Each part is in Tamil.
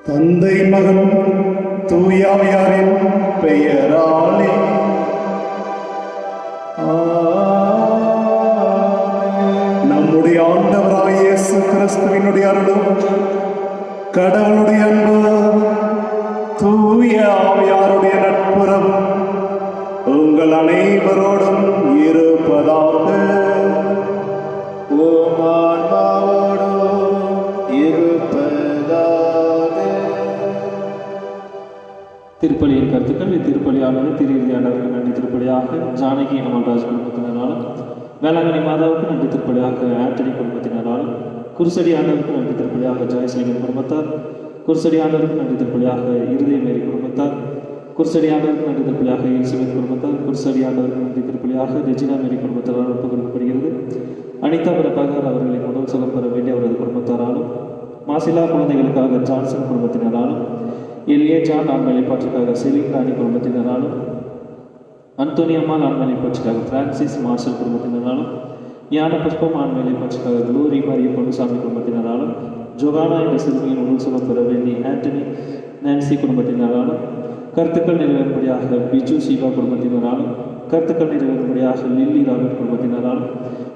தந்தை மகன் தூயாவியாரின் பெயராலே நம்முடைய ஆண்டவராகிய இயேசு கிறிஸ்துவினுடைய அருளும் கடவுளுடைய அன்பும் தூய ஆவியாருடைய நட்புறவும் உங்கள் அனைவரோடும் இருப்பதாக. திருப்பலியின் கருத்துக்கள். இத்திருப்பலியானது திருஇறுதியாளருக்கு நன்றி திருப்பலியாக ஜானகி அமல்ராஜ் குடும்பத்தினராலும், வேளாங்கண்ணி மாதாவுக்கு நன்றி திருப்பலியாக ஆண்டனி குடும்பத்தினராலும், குருசடி ஆண்டவருக்கு நன்றி திருப்பலியாக ஜெயசிலிங்கன் குடும்பத்தார், குருசடி ஆண்டவருக்கு நன்றி திருப்பலியாக இருதய மேரி குடும்பத்தார், குருசடி ஆண்டவருக்கு நன்றி திருப்பலியாக எலிசபெத் குடும்பத்தார், குருசடி ஆண்டவருக்கு நன்றி திருப்பலியாக ரெஜினா மேரி குடும்பத்தாரால் ஒப்புக் கொடுக்கப்படுகிறது. அனிதா பிரபாகர் அவர்களின் உடல் சுகம் பெற வேண்டிய அவரது குடும்பத்தாராலும், மாசிலா குழந்தைகளுக்காக ஜான்சன் குடும்பத்தினராலும், எல்ஏ ஜான் ஆண்மலை பாற்றுக்காக செலின் ராணி குடும்பத்தினராலும், அந்தோனி அம்மாள் ஆண்மலை பாற்றுக்காக பிரான்சிஸ் மார்ஷல் குடும்பத்தினராலும், ஞான புஷ்பம் ஆண்மலை பாற்றுக்காக குளோரி மரிய பொன்னுசாமி குடும்பத்தினராலும், ஜொகானா என்ற சிறுமியின் உடல் சுகம் பெற வேண்டி ஆண்டனி நான்சி குடும்பத்தினராலும், கருத்துக்கள் நிறைவேறும்படியாக பிஜு சிவா குடும்பத்தினராலும், கருத்துக்கள் நிறைவேறும்படியாக லில்லி ராபர்ட் குடும்பத்தினராலும்,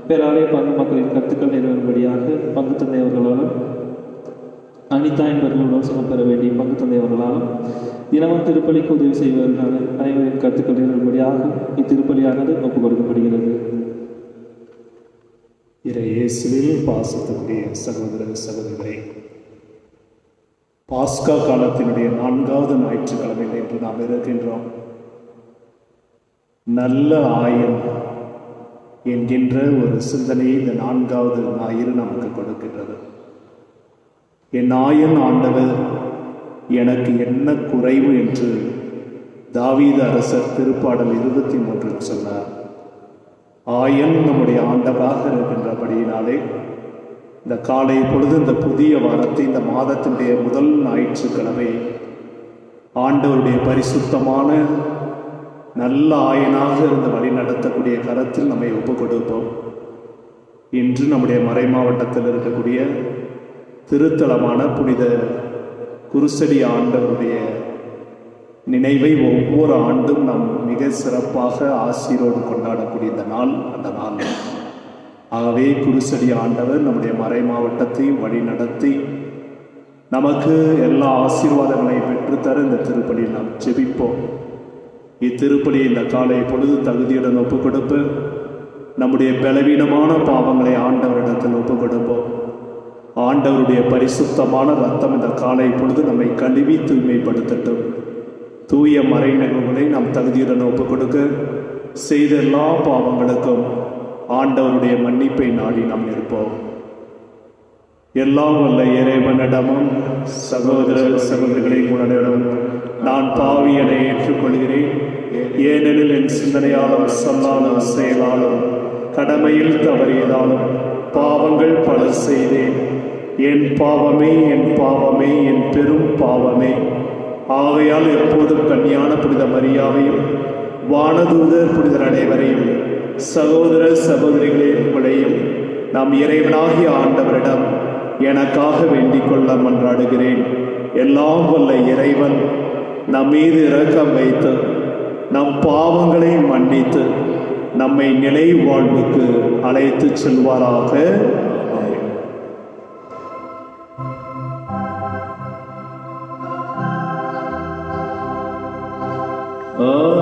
பேராலய பங்கு மக்களின் கருத்துக்கள் நிறைவேறும்படியாக பங்கு தந்தையவர்களாலும், அனிதா என்பவர்களுடன் சுகம் பெற வேண்டிய பங்கு தந்தையவர்களாலும், தினமும் திருப்பலிக்கு உதவி செய்வதற்கான அனைவரின் கருத்துக்கள் நிறைவேறும்படியாக இத்திருப்பலியானது ஒப்புக் கொடுக்கப்படுகிறது. இயேசுவில் பாசத்துக்குரிய சகோதர சகோதரிகளே, பாஸ்கா காலத்தினுடைய 4வது ஞாயிற்றுக்கிழமையில் என்று நாம் இருக்கின்றோம். நல்ல ஆயன் என்கின்ற ஒரு சிந்தனையை இந்த 4வது ஞாயிறு நமக்கு கொடுக்கின்றது. என் ஆயன் ஆண்டவர் எனக்கு என்ன குறைவு என்று தாவீது அரசர் திருப்பாடல் 23 சொன்னார். ஆயன் நம்முடைய ஆண்டவராக இருக்கின்றபடியினாலே இந்த காலை பொழுது இந்த புதிய வாரத்தை, இந்த மாதத்தினுடைய முதல் ஞாயிற்றுக்கிழமை ஆண்டவருடைய பரிசுத்தமான நல்ல ஆயனாக இருந்து வழி நடத்தக்கூடிய கரத்தில் நம்மை ஒப்புக் கொடுப்போம். இன்று நம்முடைய மறை மாவட்டத்தில் இருக்கக்கூடிய திருத்தலமான புனித குருசடி ஆண்டவருடைய நினைவை ஒவ்வொரு ஆண்டும் நாம் மிக சிறப்பாக ஆசீரோடு கொண்டாடக்கூடிய இந்த நாள் அந்த நாள். ஆகவே குருசடி ஆண்டவர் நம்முடைய மறை மாவட்டத்தை வழி நடத்தி நமக்கு எல்லா ஆசீர்வாதங்களையும் பெற்றுத்தர இந்த திருப்பலியில் நாம் ஜெபிப்போம். இத்திருப்பலியை இந்த காலை பொழுது தகுதியுடன் ஒப்புக் கொடுப்பு, நம்முடைய பலவீனமான பாவங்களை ஆண்டவரிடத்தில் ஒப்புக் கொடுப்போம். ஆண்டவருடைய பரிசுத்தமான ரத்தம் இந்த காலை பொழுது நம்மை கழுவி தூய்மைப்படுத்தட்டும். தூய மறை நிகழ்வுகளை நாம் தகுதியுடன் ஒப்புக் கொடுக்க, செய்த எல்லா பாவங்களுக்கும் ஆண்டவருடைய மன்னிப்பை நாடி நாம் இருப்போம். எல்லாம் வல்ல இறைவனிடமும் சகோதர சகோதரிகளை உடனிடம் நான் பாவியனை ஏற்றுக்கொள்கிறேன். ஏனெனில் என் சிந்தனையாலும் சொல்லாலும் செயலாலும் கடமையில் தவறியதாலும் பாவங்கள் பல செய்தேன். என் பாவமே, என் பாவமே, என் பெரும் பாவமே. ஆகையால் எப்போதும் கன்னியான புனித மரியாவையும் வானதூதர் புனிதர் அனைவரையும் சகோதர சகோதரிகளே உங்களையும் நாம் இறைவனாகிய ஆண்டவரிடம் எனக்காக வேண்டிக் கொள்ள மன்றாடுகிறேன். எல்லாம் வல்ல இறைவன் நம் மீது இரக்கம் வைத்து நம் பாவங்களை மன்னித்து நம்மை நிலை வாழ்வுக்கு அழைத்து செல்வாராக. Oh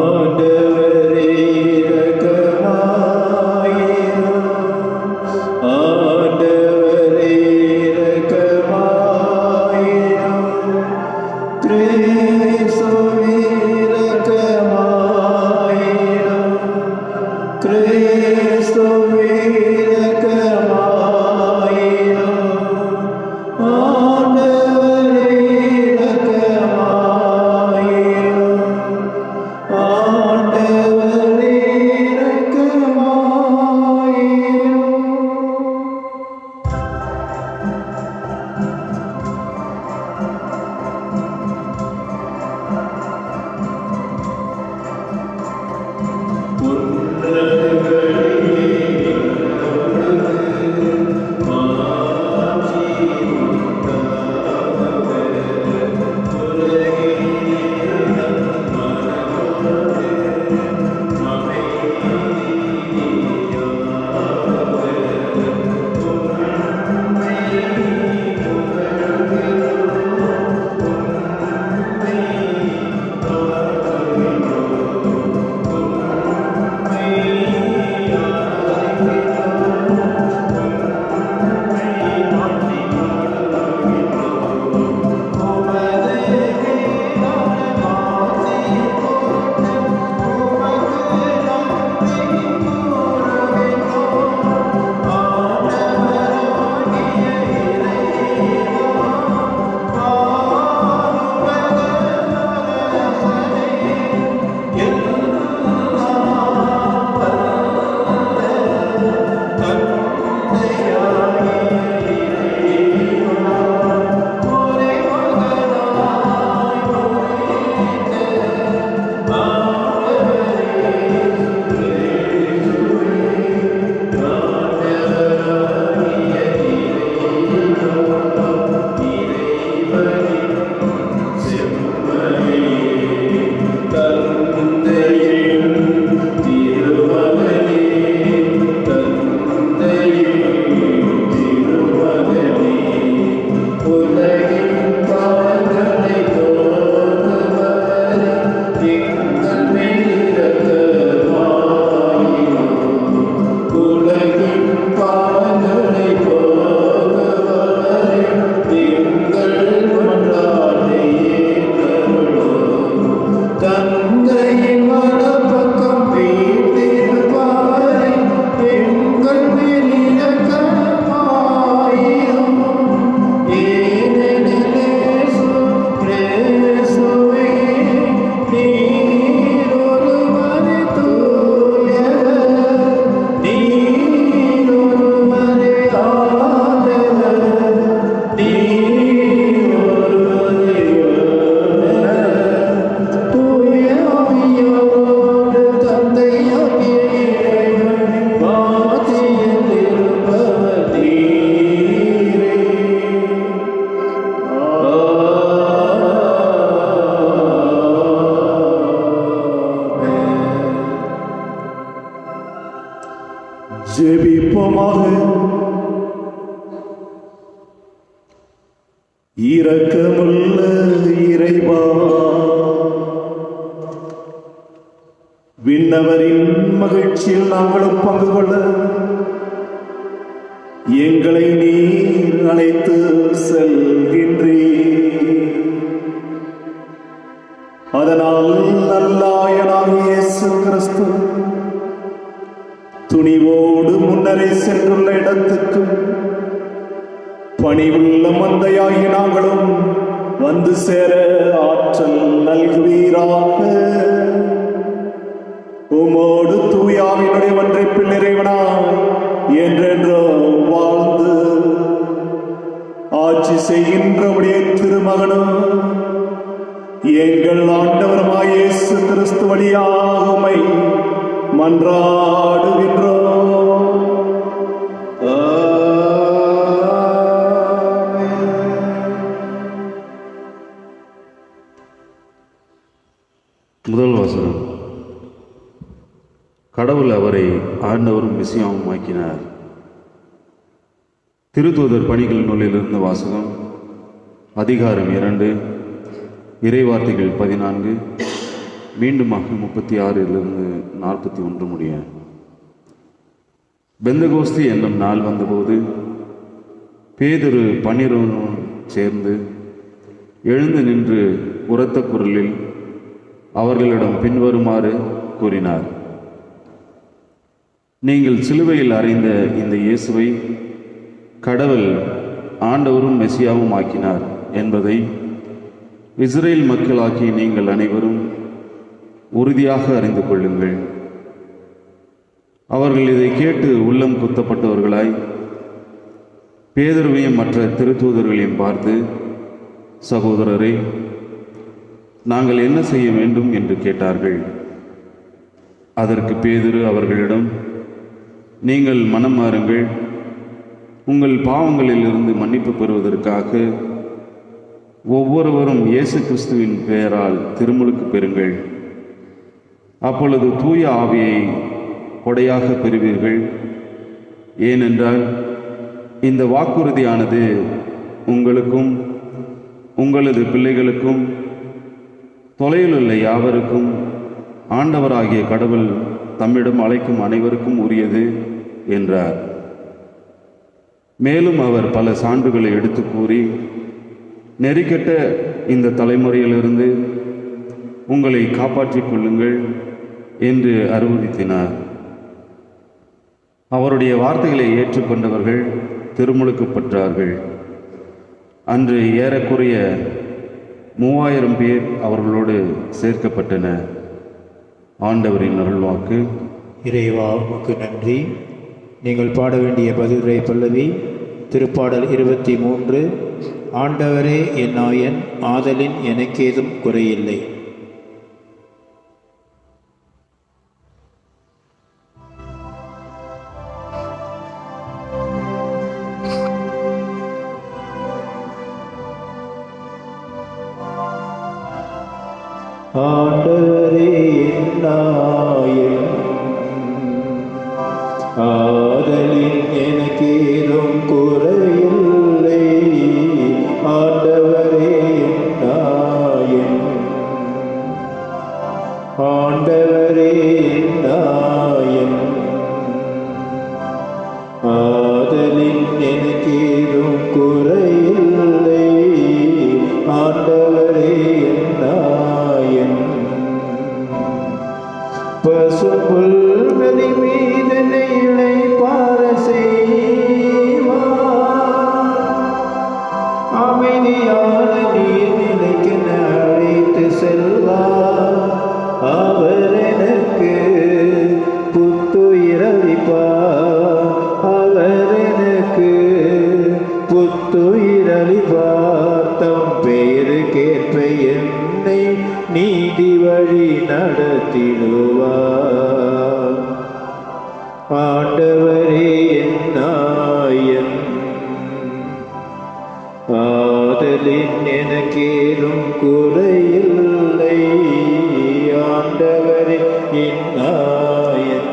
இரக்கமுள்ள இறைவா, விண்ணவரின் மகிழ்ச்சியில் நாங்களும் பங்கு கொள்ள எங்களை நீர் அழைத்து செல்கின்றீர். அதனால் நல்லாயனாகிய இயேசு கிறிஸ்து துணிவோடு முன்னரே சென்றுள்ள இடத்துக்கு பணிவுள்ள மந்தையாகி நாங்களும் வந்து சேர ஆற்றல் நல்குவீராக. உமோடு தூயாவினுடைய ஒன்றைப்பில் நிறைவனாய் என்றென்றோ வாழ்ந்து ஆட்சி செய்கின்ற உடைய திருமகனும் எங்கள் ஆண்டவருமாய் இயேசு கிறிஸ்து வழியாக உம்மை மன்றாடுகின்றோம். முதல் வாசகம். கடவுள் அவரை ஆண்டவரும் மெசியாவும் ஆக்கினார். திருத்தூதர் பணிகள் நூலிலிருந்து வாசகம். அதிகாரம் 2, இறைவார்த்தைகள் 14, மீண்டுமாக 36 41 முடிய. பெந்தகோஸ்து என்னும் நாள் வந்தபோது பேதுரு 12 சேர்ந்து எழுந்து நின்று உரத்த குரலில் அவர்களிடம் பின்வருமாறு கூறினார்: நீங்கள் சிலுவையில் அறைந்த இந்த இயேசுவை கடவுள் ஆண்டவரும் மெசியாவும் ஆக்கினார் என்பதை இஸ்ரேல் மக்களாகிய நீங்கள் அனைவரும் உறுதியாக அறிந்து கொள்ளுங்கள். அவர்கள் இதை கேட்டு உள்ளம் குத்தப்பட்டவர்களாய் பேதுருவையும் மற்ற திருத்தூதர்களையும் பார்த்து, சகோதரரே, நாங்கள் என்ன செய்ய வேண்டும் என்று கேட்டார்கள். அதற்கு பேதுரு அவர்களிடம், நீங்கள் மனம் மாறுங்கள், உங்கள் பாவங்களிலிருந்து மன்னிப்பு பெறுவதற்காக ஒவ்வொருவரும் இயேசு கிறிஸ்துவின் பெயரால் திருமுழுக்கு பெறுங்கள். அப்பொழுது தூய ஆவியை கொடையாக பெறுவீர்கள். ஏனென்றால் இந்த வாக்குறுதியானது உங்களுக்கும் உங்களது பிள்ளைகளுக்கும் தொலையிலுள்ள யாவருக்கும் ஆண்டவராகிய கடவுள் தம்மிடம் அழைக்கும் அனைவருக்கும் உரியது என்றார். மேலும் அவர் பல சான்றுகளை எடுத்து கூறி, நெறிக்கெட்ட இந்த தலைமுறையிலிருந்து உங்களை காப்பாற்றிக் கொள்ளுங்கள் என்று அறிவுறுத்தினார். அவருடைய வார்த்தைகளை ஏற்றுக்கொண்டவர்கள் திருமுழுக்கு பெற்றார்கள். அன்று ஏறக்குறைய 3000 பேர் அவர்களோடு சேர்க்கப்பட்டனர். ஆண்டவரின் அருள்வாக்கு. இறைவா, உமக்கு நன்றி. நீங்கள் பாட வேண்டிய பதிலுரை பல்லவி திருப்பாடல் 23. ஆண்டவரே என் நாயன், ஆதலின் எனக்கேதும் குறையில்லை. ஆண்டவரே என் நாயன், ஆதலின் எனக்கேதும் குறையில்லை. ஆண்டவரே என் நாயன், ஆண்டவரே என் நாயன், ஆதலின் எனக்கேதும் குறையில்லை. ஆண்டவரே என் நாயன். பசும்புல்வெளி மீது இளைப்பாற செய்வார். அமைதியான நீர்நிலைக்கு அழைத்து செல்வார். அவர் எனக்கு புத்துயிரளிப்பார். அவர் எனக்கு புத்துயிரளிப்பார். தம் பெயருக்கேற்ப என்னை நீதி வழி நடத்திடுவார். ஆண்டவரே என் நாயன், ஆதலின் எனக்கேதும் குறையில்லை. ஆண்டவரே என் நாயன்.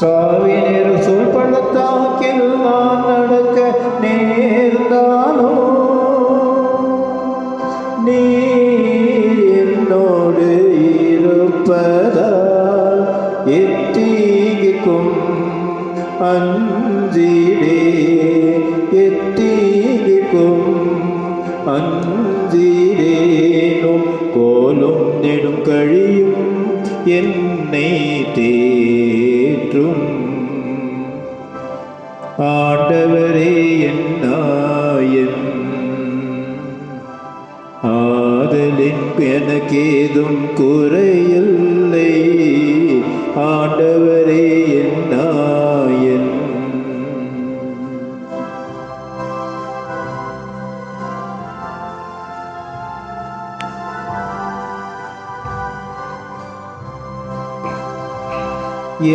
சாவினில் சொல் பள்ளத்தாக்கில் நான் நடக்க நேர்ந்தார். அஞ்சிடேனும் கோலும் நெடும் கழியும் என்னை தேற்றும். ஆண்டவரே என் நாயன், ஆதலின் எனக்கேதும் குறையில்லை. ஆண்டவரே என் நாயன்.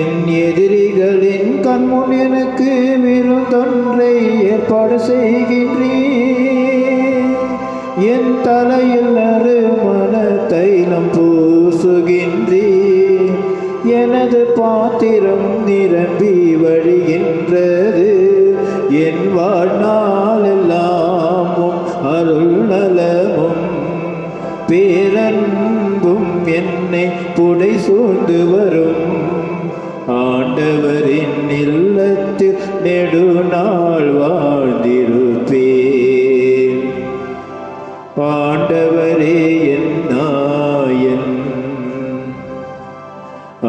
என் எதிரிகளின் கண்முன் எனக்கு விருந்தொன்றை ஏற்பாடு செய்கின்றேன். என் தலையில் நறுமண தைலம் பூசுகின்றேன். எனது பாத்திரம் நிரம்பி வழிகின்றது. என் வாழ்நாளெல்லாமும் அருள் நலமும் பேரன்பும் என்னை புடை சூழ்ந்து வரும். ஆண்டவரின் இல்லத்தில் நெடுநாள் வாழ்ந்திருப்பேன். ஆண்டவரே என் நாயன்,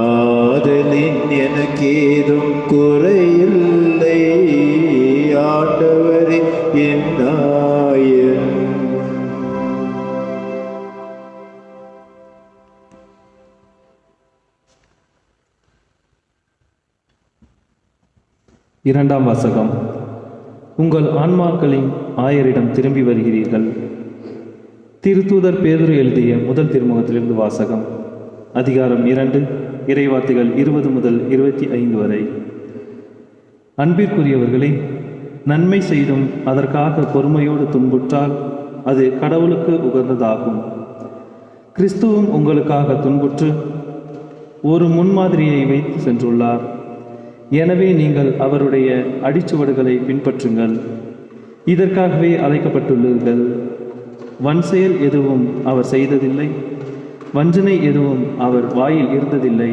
ஆதலின் எனக்கேதும் குறையில்லை. ஆண்டவரே என் நாயன். இரண்டாம் வாசகம். உங்கள் ஆன்மாக்களின் ஆயரிடம் திரும்பி வருகிறீர்கள். திருத்தூதர் பேதுரு எழுதிய முதல் திருமுகத்திலிருந்து வாசகம். அதிகாரம் 2, இறைவார்த்தைகள் 20 முதல் 25 வரை. அன்பிற்குரியவர்களே, நன்மை செய்தும் அதற்காக பொறுமையோடு துன்புற்றால் அது கடவுளுக்கு உகந்ததாகும். கிறிஸ்துவும் உங்களுக்காக துன்புற்று ஒரு முன்மாதிரியை வைத்து சென்றுள்ளார். எனவே நீங்கள் அவருடைய அடிச்சுவடுகளை பின்பற்றுங்கள். இதற்காகவே அழைக்கப்பட்டுள்ளீர்கள். வன்செயல் எதுவும் அவர் செய்ததில்லை, வஞ்சனை எதுவும் அவர் வாயில் இருந்ததில்லை.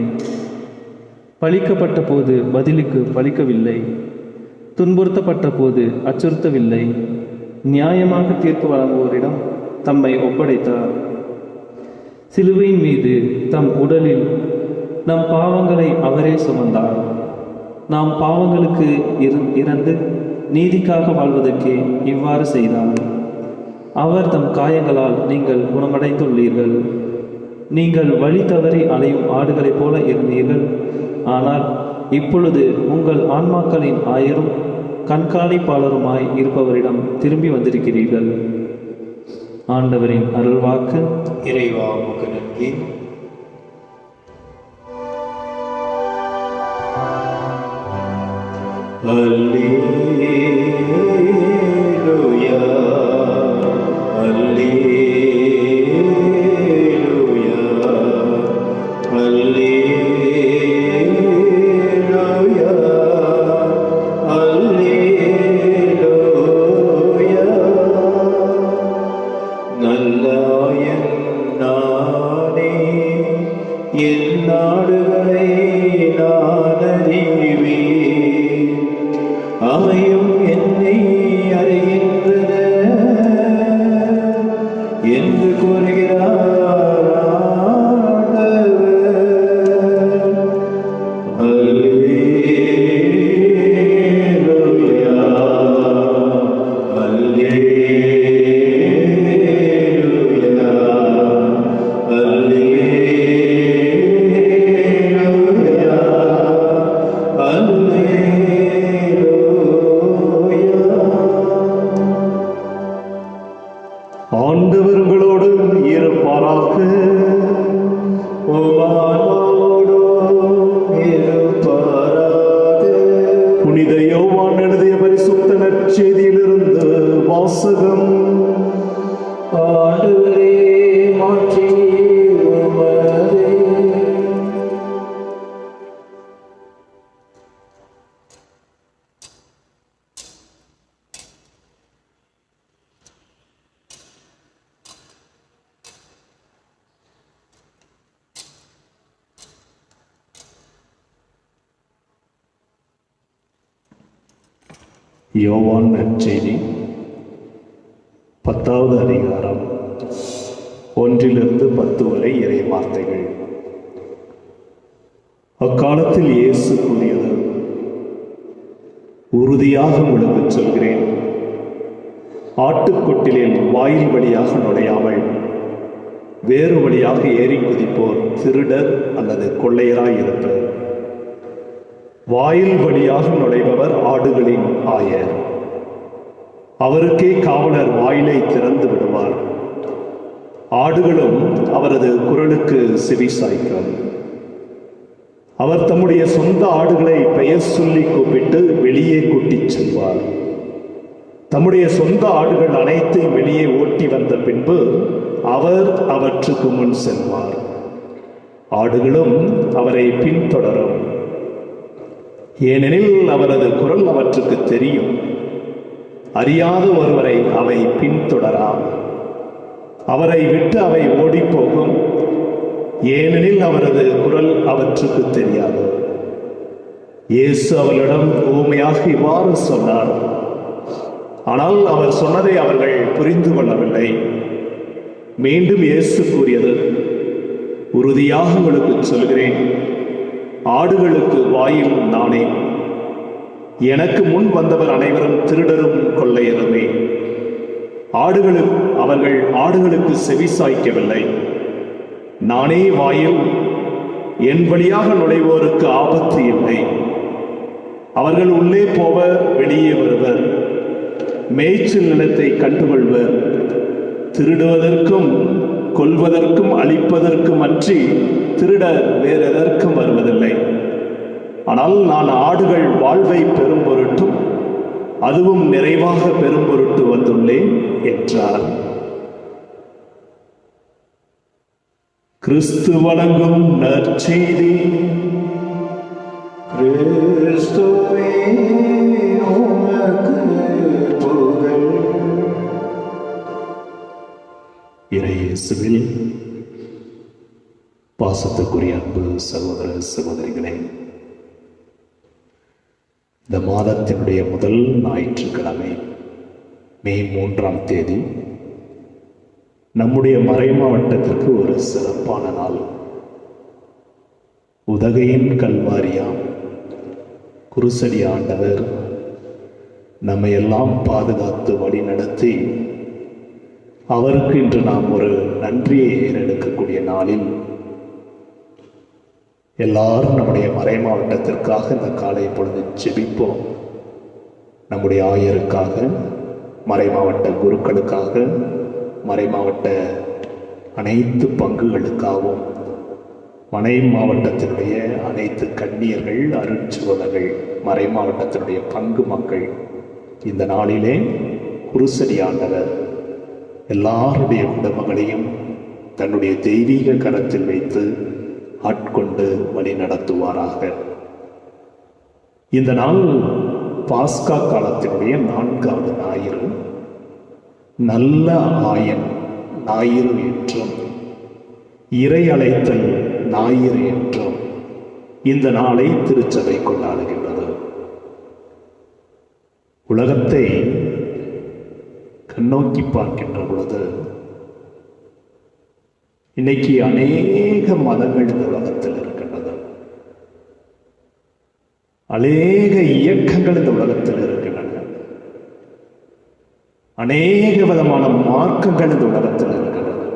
பழிக்கப்பட்ட போது பதிலுக்கு பழிக்கவில்லை, துன்புறுத்தப்பட்ட போது அச்சுறுத்தவில்லை. நியாயமாக தீர்ப்பு வழங்குவோரிடம் தம்மை ஒப்படைத்தார். சிலுவையின் மீது தம் உடலில் நம் பாவங்களை அவரே சுமந்தார். நாம் பாவங்களுக்கு இறந்து நீதிக்காக வாழ்வதற்கே இவ்வாறு செய்தார். அவர் தம் காயங்களால் நீங்கள் குணமடைந்துள்ளீர்கள். நீங்கள் வழி தவறி அலையும் ஆடுகளைப் போல இருந்தீர்கள். ஆனால் இப்பொழுது உங்கள் ஆன்மாக்களின் ஆயரும் கண்காணிப்பாளருமாய் இருப்பவரிடம் திரும்பி வந்திருக்கிறீர்கள். ஆண்டவரின் அருள்வாக்கு. இறைவா உமக்கு நன்றி. அல்லேலூயா, அல்லேலூயா, அல்லேலூயா, அல்லேலூயா. நல்லாயன் நானே, என் நாடுகளை நான் அறிவேன். அவையும் என்னை அறிகின்றன என்று கூறுகிறார் ஆண்டவர். அல்லேலூயா, அல்லேலூயா, அல்லேலூயா, அல்லேலூயா. ஆண்டவர் உங்களோடு இருப்பாராக. உம்மாவோடும் இருப்பாராக. புனித யோவான் எழுதிய பரிசுத்த நற்செய்தியிலிருந்து வாசகம். ஆண்டவரே, மாற்றி உமதே. யோவான் நற்செய்தி 10வது அதிகாரம் 1 - 10 வரை இறை வார்த்தைகள். அக்காலத்தில் இயேசு கூறியது, உறுதியாக உங்களுக்குச் சொல்கிறேன், ஆட்டுக்கொட்டிலில் வாயில் வழியாக நுழையாமல் வேறு வழியாக ஏறி குதிப்போர் திருடர் அல்லது கொள்ளையராய் இருப்பர். வாயில் வழியாக நுழைபவர் ஆடுகளின் ஆயர். அவருக்கே காவலர் வாயிலை திறந்து விடுவார். ஆடுகளும் அவரது குரலுக்கு செவி சாய்க்கும். அவர் தம்முடைய சொந்த ஆடுகளை பெயர் சொல்லி கூப்பிட்டு வெளியே கூட்டிச் செல்வார். தம்முடைய சொந்த ஆடுகள் அனைத்தையும் வெளியே ஓட்டி வந்த பின்பு அவர் அவற்றுக்கு முன் செல்வார். ஆடுகளும் அவரை பின்தொடரும். ஏனெனில் அவரது குரல் அவற்றுக்கு தெரியும். அறியாத ஒருவரை அவை பின்தொடரா. அவரை விட்டு அவை ஓடிப்போகும். ஏனெனில் அவரது குரல் அவற்றுக்கு தெரியாது. இயேசு அவளிடம் ஊமையாக இவ்வாறு சொன்னார். ஆனால் அவர் சொன்னதை அவர்கள் புரிந்து கொள்ளவில்லை. மீண்டும் இயேசு கூறியது, உறுதியாக உங்களுக்கு சொல்கிறேன், ஆடுகளுக்கு வாயில் நானே. எனக்கு முன் வந்தவர் அனைவரும் திருடரும் கொள்ளையருமே. அவர்கள் ஆடுகளுக்கு செவி சாய்க்கவில்லை. நானே வாயில். என் வழியாக நுழைவோருக்கு ஆபத்து இல்லை. அவர்கள் உள்ளே போவர், வெளியே வருவர், மேய்ச்சல் நிலத்தை கண்டுகொள்வர். திருடுவதற்கும் கொல்வதற்கும் அழிப்பதற்கும் அன்றி திருட வேறெதற்கும் வருவதில்லை. ஆனால் நான் ஆடுகள் வாழ்வை பெறும் பொருட்டும் அதுவும் நிறைவாக பெறும் பொருட்டு வந்துள்ளேன் என்றார். கிறிஸ்து வழங்கும் நற்செய்தி. கிறிஸ்துவே உமக்கு புகழ். இயேசுவில் பாசத்துக்குரிய அன்பு சகோதர சகோதரிகளே, இந்த மாதத்தினுடைய முதல் ஞாயிற்றுக்கிழமை மே 3ஆம் தேதி நம்முடைய மறை மாவட்டத்திற்கு ஒரு சிறப்பான நாள். உதகையின் கல்வாரியாம் குருசடி ஆண்டவர் நம்மை எல்லாம் பாதுகாத்து வழி நடத்தி அவருக்கு இன்று நாம் ஒரு நன்றியை ஏறெடுக்கக்கூடிய நாளில் எல்லாரும் நம்முடைய மறை மாவட்டத்திற்காக இந்த காலை பொழுது ஜெபிப்போம். நம்முடைய ஆயருக்காக, மறை மாவட்ட குருக்களுக்காக, மறை மாவட்ட அனைத்து பங்குகளுக்காகவும், மறை மாவட்டத்தினுடைய அனைத்து கன்னியர்கள், அருட்சுவலர்கள், மறை மாவட்டத்தினுடைய பங்கு மக்கள் இந்த நாளிலே குருசடி ஆண்டவர் எல்லாருடைய குடும்பங்களையும் தன்னுடைய தெய்வீக கரத்தில் வைத்து ஆட்கொண்டு வழி நடத்துவாராக. இந்த நாள் பாஸ்கா காலத்தினுடைய 4வது ஞாயிறு, நல்ல ஆயன் ஞாயிறு என்றும் இறை அழைத்தல் ஞாயிறு என்றும் இந்த நாளை திருச்சபை கொண்டாடுகின்றது. உலகத்தை கண்ணோக்கி பார்க்கின்ற பொழுது இன்னைக்கு அநேக மதங்கள் இந்த உலகத்தில் இருக்கின்றது. அநேக இயக்கங்கள் இந்த உலகத்தில் இருக்கின்றன. அநேக விதமான மார்க்கங்கள் இந்த உலகத்தில் இருக்கின்றன.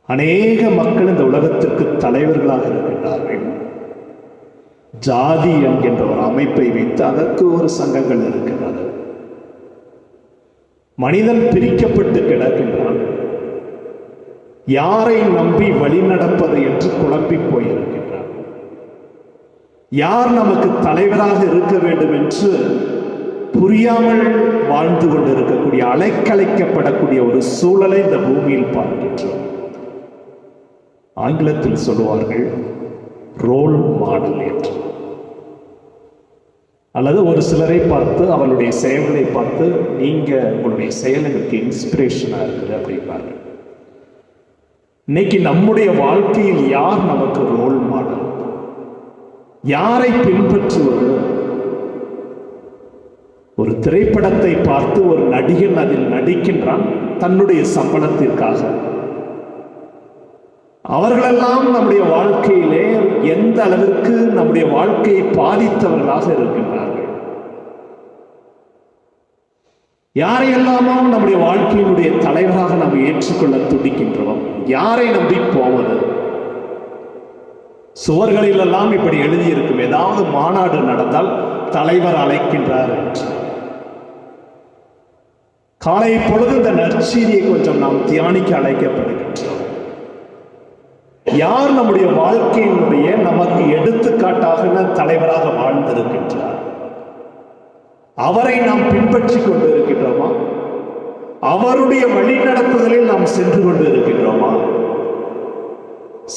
அநேக மக்கள் இந்த உலகத்திற்கு தலைவர்களாக இருக்கின்றார்கள். ஜாதி என்கின்ற ஒரு அமைப்பை வைத்து அதற்கு ஒரு சங்கங்கள் இருக்கின்றது. மனிதன் பிரிக்கப்பட்டு கிடக்கின்றான். யாரை நம்பி வழி நடப்பது என்று குழம்பி போயிருக்கின்றான். யார் நமக்கு தலைவராக இருக்க வேண்டும் என்று புரியாமல் வாழ்ந்து கொண்டிருக்கக்கூடிய, அலைக்கழைக்கப்படக்கூடிய ஒரு சூழலை இந்த பூமியில் பார்க்கின்றோம். ஆங்கிலத்தில் சொல்லுவார்கள் ரோல் மாடல் என்று. அல்லது ஒரு சிலரை பார்த்து அவளுடைய செயல்களை பார்த்து நீங்க உங்களுடைய செயல் எனக்கு இன்ஸ்பிரேஷனா இருக்குது அப்படிப்பாங்க. இன்னைக்கு நம்முடைய வாழ்க்கையில் யார் நமக்கு ரோல் மாடல்? யாரை பின்பற்றுவது? ஒரு திரைப்படத்தை பார்த்து ஒரு நடிகன் அதில் நடிக்கின்றான் தன்னுடைய சம்பளத்திற்காக. அவர்களெல்லாம் நம்முடைய வாழ்க்கையிலே எந்த அளவிற்கு நம்முடைய வாழ்க்கையை பாதித்தவர்களாக இருக்கின்றார்கள். யாரையெல்லாமோ நம்முடைய வாழ்க்கையினுடைய தலைவராக நாம் ஏற்றுக்கொள்ள துடிக்கின்றோம். யாரை நம்பி போவது? சுவர்களிலெல்லாம் இப்படி எழுதியிருக்கும், ஏதாவது மாநாடு நடந்தால் தலைவர் அழைக்கின்றார் என்று. காலை பொழுது இந்த நற்செய்தியை கொஞ்சம் நாம் தியானிக்க அழைக்கப்படுகின்றோம். யார் நம்முடைய வாழ்க்கையினுடைய நமக்கு எடுத்துக்காட்டாக தலைவராக வாழ்ந்திருக்கின்றார்? அவரை நாம் பின்பற்றி கொண்டு இருக்கின்றோமா? அவருடைய வழிநடத்துதலில் நாம் சென்று கொண்டு இருக்கின்றோமா?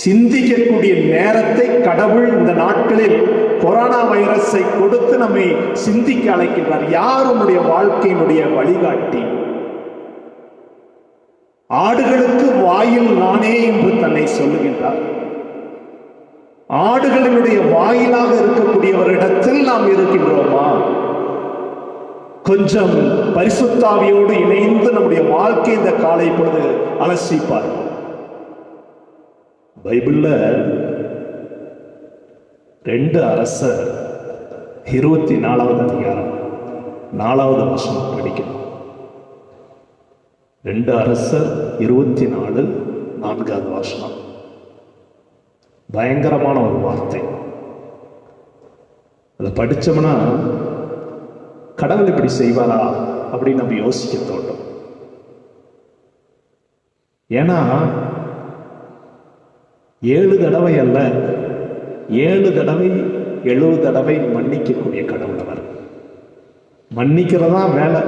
சிந்திக்கக்கூடிய நேரத்தை கடவுள் இந்த நாட்களில் கொரோனா வைரஸை கொடுத்து நம்மை சிந்திக்க அழைக்கின்றார். யார் உன்னுடைய வாழ்க்கையினுடைய வழிகாட்டி? ஆடுகளுக்கு வாயில் நானே என்று தன்னை சொல்லுகின்றார். ஆடுகளினுடைய வாயிலாக இருக்கக்கூடியவரிடத்தில் நாம் இருக்கின்றோமா? கொஞ்சம் பரிசுத்தாவியோடு இணைந்து நம்முடைய வாழ்க்கை இந்த காலை பொழுது அலசிப்பார். பைபிள்ல 2 அரசர் 24வது அதிகாரம் 4வது வசனம் படிக்கணும். 2 அரசர் 24 4வது வசனம். பயங்கரமான ஒரு வார்த்தை. அதை படிச்சோம்னா கடவுள் இப்படி செய்வாரா அப்படின்னு நம்ம யோசிக்க தோட்டும். ஏன்னா 7 தடவை அல்ல, 7 தடவை 70 தடவை மன்னிக்கக்கூடிய கடவுள் அவர். மன்னிக்கிறதா வேலை.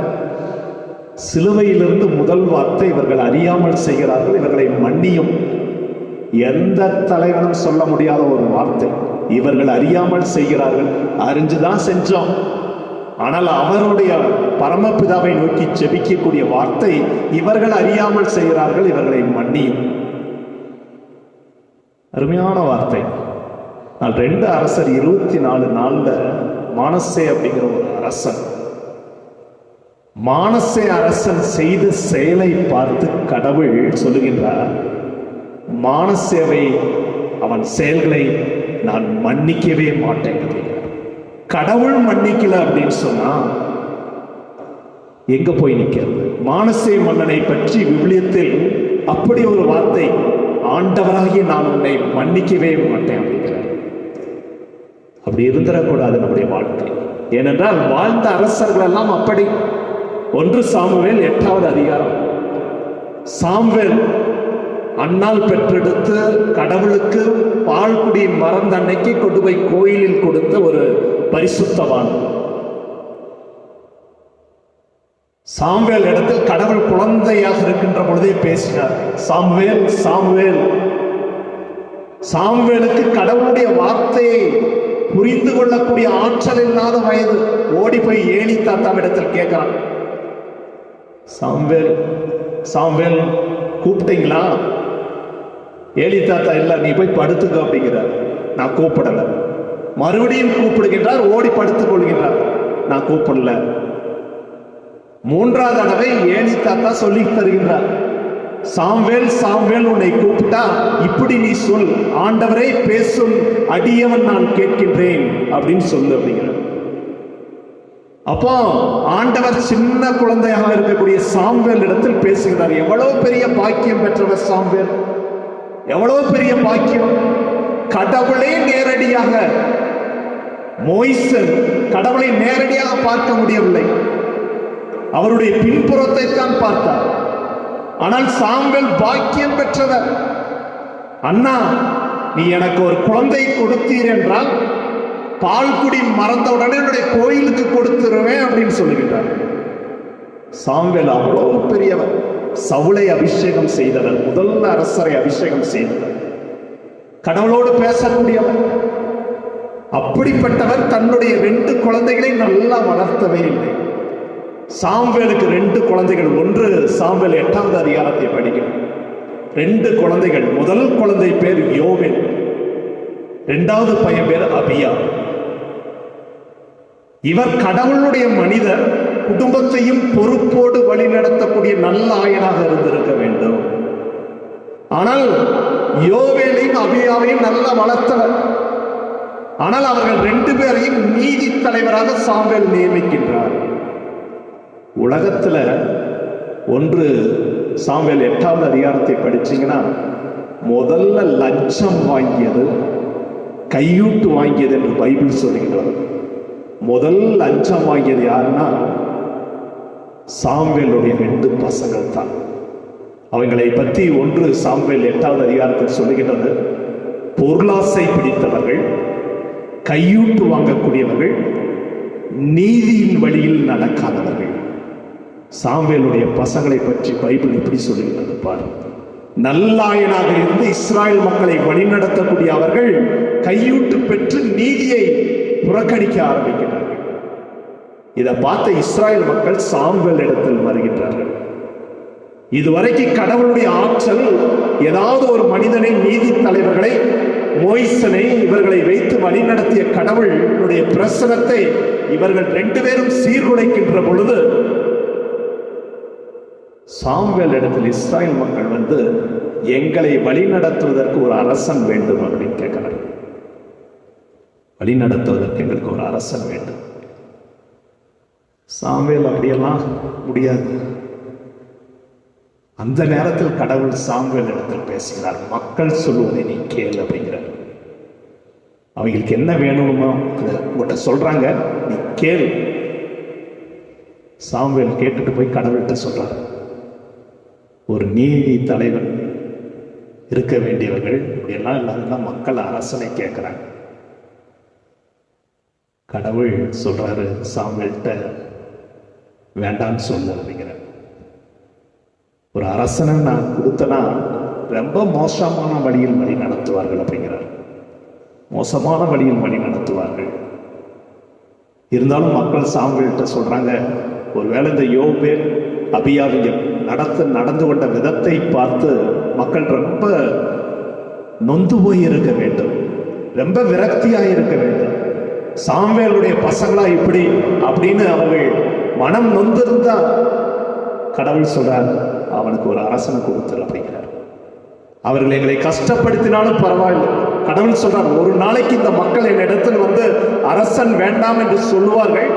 சிலுவையிலிருந்து முதல் வார்த்தை, இவர்கள் அறியாமல் செய்கிறார்கள், இவர்களை மன்னியும். எந்த தலைவனும் சொல்ல முடியாத ஒரு வார்த்தை. இவர்கள் அறியாமல் செய்கிறார்கள். அறிஞ்சுதான் செஞ்சோம். ஆனால் அவருடைய பரமபிதாவை நோக்கி ஜெபிக்கக்கூடிய வார்த்தை, இவர்கள் அறியாமல் செய்கிறார்கள், இவர்களை மன்னியும். அருமையான வார்த்தை. 2 அரசர் 24:4 மானசே அப்படிங்கிற ஒரு அரசன், மானசே அரசன் செய்த செயலை பார்த்து கடவுள் சொல்லுகின்றார், மானசேவை அவன் செயல்களை நான் மன்னிக்கவே மாட்டேன். கடவுள் மன்னிக்கல அப்படின்னு சொன்னா எங்க போய் நிற்கிறது? மானசே மன்னனை பற்றி விவிலியத்தில் அப்படி ஒரு வார்த்தை, ஆண்டவராகிய நான் உன்னை மன்னிக்கவே மாட்டேன் அப்படிங்கிறார். அப்படி இருந்துடக்கூடாது நம்முடைய வாழ்க்கை. ஏனென்றால் வாழ்ந்த அரசர்கள் எல்லாம் அப்படி. 1 சாமுவேல் 8வது அதிகாரம். சாமுவேல் அண்ணால் பெற்றெடுத்து கடவுளுக்கு பால் குடி மறந்த அன்னைக்கு கொண்டு போய் கோயிலில் கொடுத்த ஒரு பரிசுத்தவான். சாமுவேல் இடத்தில் கடவுள் குழந்தையாக இருக்கின்ற பொழுதே பேசினார், சாமுவேல் சாமுவேல். சாமுவேலுக்கு கடவுளுடைய வார்த்தையை புரிந்து கொள்ளக்கூடிய ஆற்றல் இல்லாத வயது. ஓடி போய் ஏலி தாத்தாவிடத்தில் கேட்கிறான், சாமுவேல் சாமுவேல் கூப்பிட்டீங்களா? ஏலி தாத்தா இல்ல, நீ போய் படுத்துக்க அப்படிங்கிறார். நான் கூப்பிடல. மறுபடியும் கூப்பிடுகின்றார், ஓடி படுத்துக் கொள்கின்றார். நான் கூப்பிடல. 3வது தடவை ஏலி தாத்தா சொல்லி தருகின்றார், சாமுவேல் சாமுவேல் உன்னை கூப்பிட்டா இப்படி நீ சொல், ஆண்டவரே பேசும் அடியவன் நான் கேட்கின்றேன் அப்படின்னு சொல்லு அப்படிங்கிறார். அப்போ ஆண்டவர் சின்ன குழந்தையாக இருக்கக்கூடிய சாமுவேல் இடத்தில் பேசுகிறார். எவ்வளவு பெரிய பாக்கியம் பெற்றவர் சாமுவேல், எவ்வளவு பெரிய பாக்கியம். கடவுளே நேரடியாக, மோய்சன் கடவுளை நேரடியாக பார்க்க முடியவில்லை, அவருடைய பின்புறத்தை தான் பார்த்தார். ஆனால் சாமுவேல் பாக்கியம் பெற்றவர். அண்ணா, நீ எனக்கு ஒரு குழந்தை கொடுத்தீர் என்றால் பால் குடி மறந்தவுடனே என்னுடைய கோயிலுக்கு கொடுத்துருவேன் அப்படின்னு சொல்லுகின்றார். சாமுவேல் அவ்வளவு பெரியவர். சவுலை அபிஷேகம் செய்தவர், முதல் அரசரை அபிஷேகம் செய்தவர், கடவுளோடு பேசக்கூடியவர். அப்படிப்பட்டவர் தன்னுடைய 2 குழந்தைகளை நல்லா வளர்த்தவே இல்லை. சாமுவேலுக்கு 2 குழந்தைகள். 1 சாமுவேல் 8வது அதிகாரத்தை படிக்கணும். 2 குழந்தைகள். முதல் குழந்தை பேர் யோவேல், 2வது பையன் பேர் அபியா. இவர் கடவுளுடைய மனிதர். குடும்பத்தையும் பொறுப்போடு வழி நடத்தக்கூடிய நல்ல ஆயனாக இருந்திருக்க வேண்டும். ஆனால் யோவேலையும் அபியாவையும் நல்ல வளர்த்தவர். ஆனால் அவர்கள் 2 பேரையும் நீதி தலைவராக சாமுவேல் நியமிக்கின்றார். உலகத்துல 1 சாமுவேல் 8வது அதிகாரத்தை படிச்சீங்கன்னா முதல்ல லஞ்சம் வாங்கியது, கையூட்டு வாங்கியது என்று பைபிள் சொல்லுகிறது. முதல் லஞ்சம் வாங்கியது யாருன்னா சாமுவேலுடைய 2 பசங்கள் தான். அவங்களை பற்றி 1 சாமுவேல் 8வது அதிகாரத்தில் சொல்லுகின்றது. பொருளாசை பிடித்தவர்கள், கையூட்டு வாங்கக்கூடியவர்கள், நீதியின் வழியில் நடக்காதவர்கள். சாமுவேலுடைய பசங்களை பற்றி பைபிள் இப்படி சொல்லுகிறது பாரு. நல்லாயனாக இருந்து இஸ்ராயல் மக்களை வழிநடத்தக்கூடிய அவர்கள் கையூட்டு பெற்று நீதியை புறக்கணிக்க ஆரம்பிக்கிறார்கள். இதை பார்த்த இஸ்ராயல் மக்கள் சாமுவேல் இடத்தில் வருகின்றார்கள். இதுவரைக்கும் கடவுளுடைய ஆற்றல் ஏதாவது ஒரு மனிதனை, நீதி தலைவர்களை, மோய்சனை இவர்களை வைத்து வழிநடத்திய கடவுளுடைய பிரசனத்தை இவர்கள் 2 பேரும் சீர்குலைக்கின்ற பொழுது சாமுவேல் இடத்தில் இஸ்ராயல் மக்கள் வந்து எங்களை வழி நடத்துவதற்கு ஒரு அரசன் வேண்டும் அப்படின்னு கேட்கிறார். வழி நடத்துவதற்கு எங்களுக்கு ஒரு அரசன் வேண்டும். சாமுவேல் அப்படியெல்லாம் முடியாது. அந்த நேரத்தில் கடவுள் சாமுவேல் இடத்தில் பேசுகிறார். மக்கள் சொல்லுவதை நீ கேள் அப்படிங்கிறார். அவங்களுக்கு என்ன வேணுமோ உங்கள்கிட்ட சொல்றாங்க, நீ கேள். சாமுவேல் கேட்டுட்டு போய் கடவுள்கிட்ட சொல்றாரு. ஒரு நீதி தலைவர் இருக்க வேண்டியவர்கள் இப்படியெல்லாம் இல்லாத மக்கள் அரசனை கேட்கிறாங்க. கடவுள் சொல்றாரு சாமுவேல்கிட்ட, வேண்டான்னு சொல்லு அப்படிங்கிறார். ஒரு அரசனை நான் கொடுத்தனா ரொம்ப மோசமான வழியில் வழி நடத்துவார்கள் அப்படிங்கிறார். மோசமான வழியில் வழி நடத்துவார்கள். இருந்தாலும் மக்கள் சாமுவேல்கிட்ட சொல்றாங்க, ஒருவேளை இந்த யோபே அபியாவிங்க நடந்து கொண்ட விதத்தை பார்த்து மக்கள் ரொம்ப நொந்து போய் இருக்க வேண்டும், ரொம்ப விரக்தியாக இருக்க வேண்டும். சாமுவேலுடைய பசங்களா இப்படி அப்படின்னு அவர்கள் மனம் நொந்திருந்தா கடவுள் சொல்றார், அவனுக்கு ஒரு அரசனை கொடுத்துரு அப்படிங்கிறார். அவர்கள் எங்களை கஷ்டப்படுத்தினாலும் பரவாயில்லை. கடவுள் சொல்றார், ஒரு நாளைக்கு இந்த மக்கள் என்னிடத்தில் வந்து அரசன் வேண்டாம் என்று சொல்லுவார்கள்,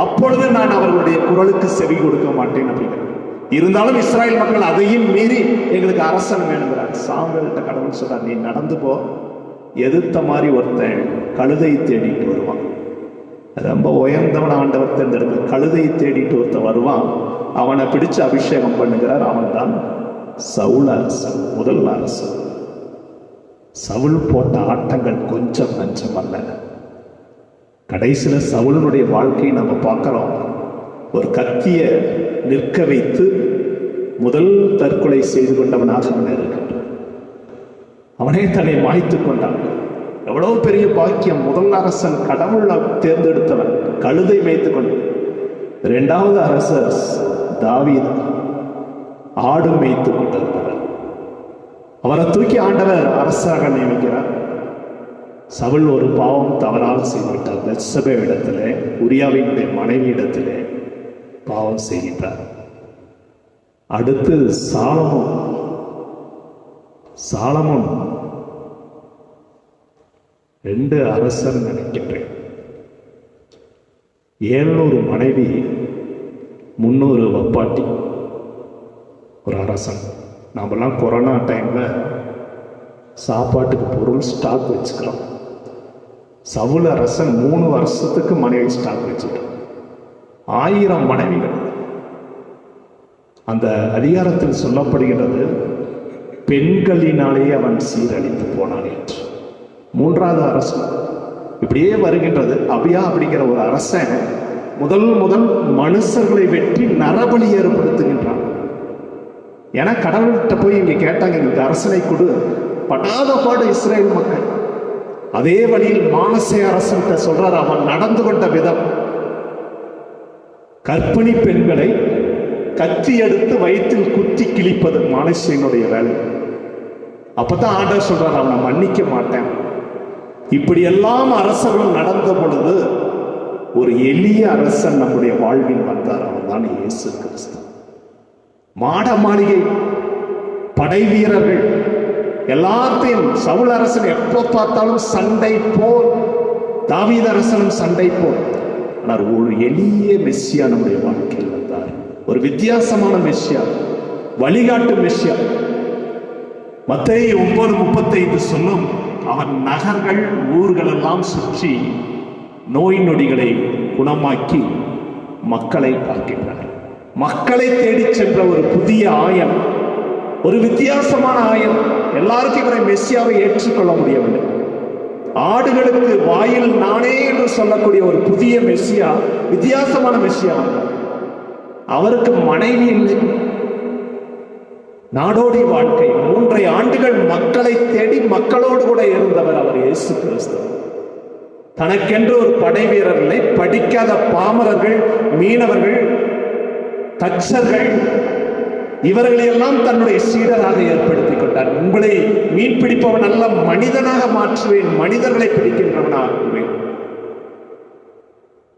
அப்பொழுது நான் அவர்களுடைய குரலுக்கு செவி கொடுக்க மாட்டேன் அப்படிங்கிறார். இருந்தாலும் இஸ்ராயல் மக்கள் அதையும் மீறி எங்களுக்கு அரசன் வேணுங்கிறார். சாமுவேல்கிட்ட கடவுள் சொல்றார், நீ நடந்து போ. எதிர்த்த மாதிரி ஒருத்தன் கழுதை தேடிட்டு வருவான். ரொம்ப உயர்ந்தவன் ஆண்டவர் தேர்ந்தெடுக்க. கழுதை தேடிட்டு ஒருத்தன் வருவான், அவனை பிடிச்சு அபிஷேகம் பண்ணுகிறார். அவன் தான் சவுல் அரசன், முதல் அரசன். சவுல் போட்ட ஆட்டங்கள் கொஞ்சம் நஞ்சம் அல்ல. கடைசியில சவுலனுடைய வாழ்க்கையை நம்ம பார்க்கிறோம். ஒரு கத்திய நிற்க வைத்து முதல் தற்கொலை செய்து கொண்டவனாக அவன் இருக்கின்றான். அவனே தன்னை மாய்த்து கொண்டான். எவ்வளவு பெரிய பாக்கியம்! முதல் அரசன் கடவுள் தேர்ந்தெடுத்தவன், கழுதை வைத்துக் கொண்டு. 2வது அரசர் தாவீது, ஆடு மேய்த்து கொண்டிருந்தவர். அவரை தூக்கி ஆண்டவர் அரசாக நியமிக்கிறார். சவுல் ஒரு பாவம் தவறாக செய்துவிட்டார். பெத்சபே இடத்திலே, உரியாவினுடைய மனைவி இடத்திலே பாவம் செய்கின்றார். அடுத்து சாலமோன் 2 அரசர் நினைக்கின்றேன். 700 மனைவி, 300 வப்பாட்டி, ஒரு அரசன். நாமெல்லாம் கொரோனா டைம்ல சாப்பாட்டுக்கு பொருள் ஸ்டாக் வச்சுக்கிறோம். சவுல் அரசன் 3 வருஷத்துக்கு மனைவி ஸ்டாக் வச்சுட்டான். 1000 மனைவிகள். அந்த அதிகாரத்தில் சொல்லப்படுகிறது, பெண்களினாலேயே அவன் சீரழித்து போனான் என்று. 3வது அரசன் இப்படியே வருகின்றது. அபியா அப்படிங்கிற ஒரு அரசன் முதல் மனுஷர்களை வெற்றி நரபலி ஏற்படுத்துகின்றான். ஏன்னா கடவுள்கிட்ட போய் இங்க கேட்டாங்க, எங்களுக்கு அரசனை கொடு. படாத பாடு இஸ்ரேல் மக்கள். அதே வழியில் மானசே அரசன்கிட்ட சொல்றார், அவன் நடந்து கொண்ட விதம். கர்ப்பிணி பெண்களை கத்தி எடுத்து வயிற்றில் குத்தி கிழிப்பது மானசேனுடைய வேலை. அப்பதான் ஆண்டவர் சொல்றார், அவனை மன்னிக்க மாட்டேன். இப்படியெல்லாம் அரசர்கள் நடந்த பொழுது ஒரு எளிய அரசன் நம்முடைய வாழ்வில் வந்தார். அவன்தான் இயேசு கிறிஸ்து. மாட மாளிகை படை வீரர்கள் எல்லாத்தையும், சவுல் அரசன் எப்போ பார்த்தாலும் சண்டை போர், தாவீது அரசனும் சண்டை போர். ஆனால் ஒரு எளிய மெஸ்ஸியா நம்முடைய வாழ்க்கையில் வந்தார். ஒரு வித்தியாசமான மெஸ்ஸியா, வழிகாட்டு மெஸ்ஸியா. மத்தேயு 9:35 சொல்லும், அவன் நகர்கள் ஊர்கள் எல்லாம் சுற்றி நோய் நொடிகளை குணமாக்கி மக்களை பார்க்கின்றார். மக்களை தேடி சென்ற ஒரு புதிய ஆயன், ஒரு வித்தியாசமான ஆயன். எல்லாருக்கும் இவரை மெஸ்ஸியாவை ஏற்றுக்கொள்ள முடியவில்லை. ஆடுகளுக்கு வாயில் நானே என்று சொல்லக்கூடிய ஒரு புதிய மெஸ்ஸியா, வித்தியாசமான மெஸ்ஸியா வந்தார். அவருக்கு மனைவி இல்லை, நாடோடி வாழ்க்கை. 3 ஆண்டுகள் மக்களை தேடி மக்களோடு கூட இருந்தவர் அவர் இயேசு கிறிஸ்து. தனக்கென்று ஒரு படை வீரர் இல்லை. படிக்காத பாமரர்கள், மீனவர்கள், தச்சர்கள், இவர்களையெல்லாம் தன்னுடைய சீடராக ஏற்படுத்திக் கொண்டார். உங்களை மீன் பிடிப்பவன் நல்ல மனிதனாக மாற்றுவேன், மனிதர்களை பிடிக்கின்றவனாகுவேன்.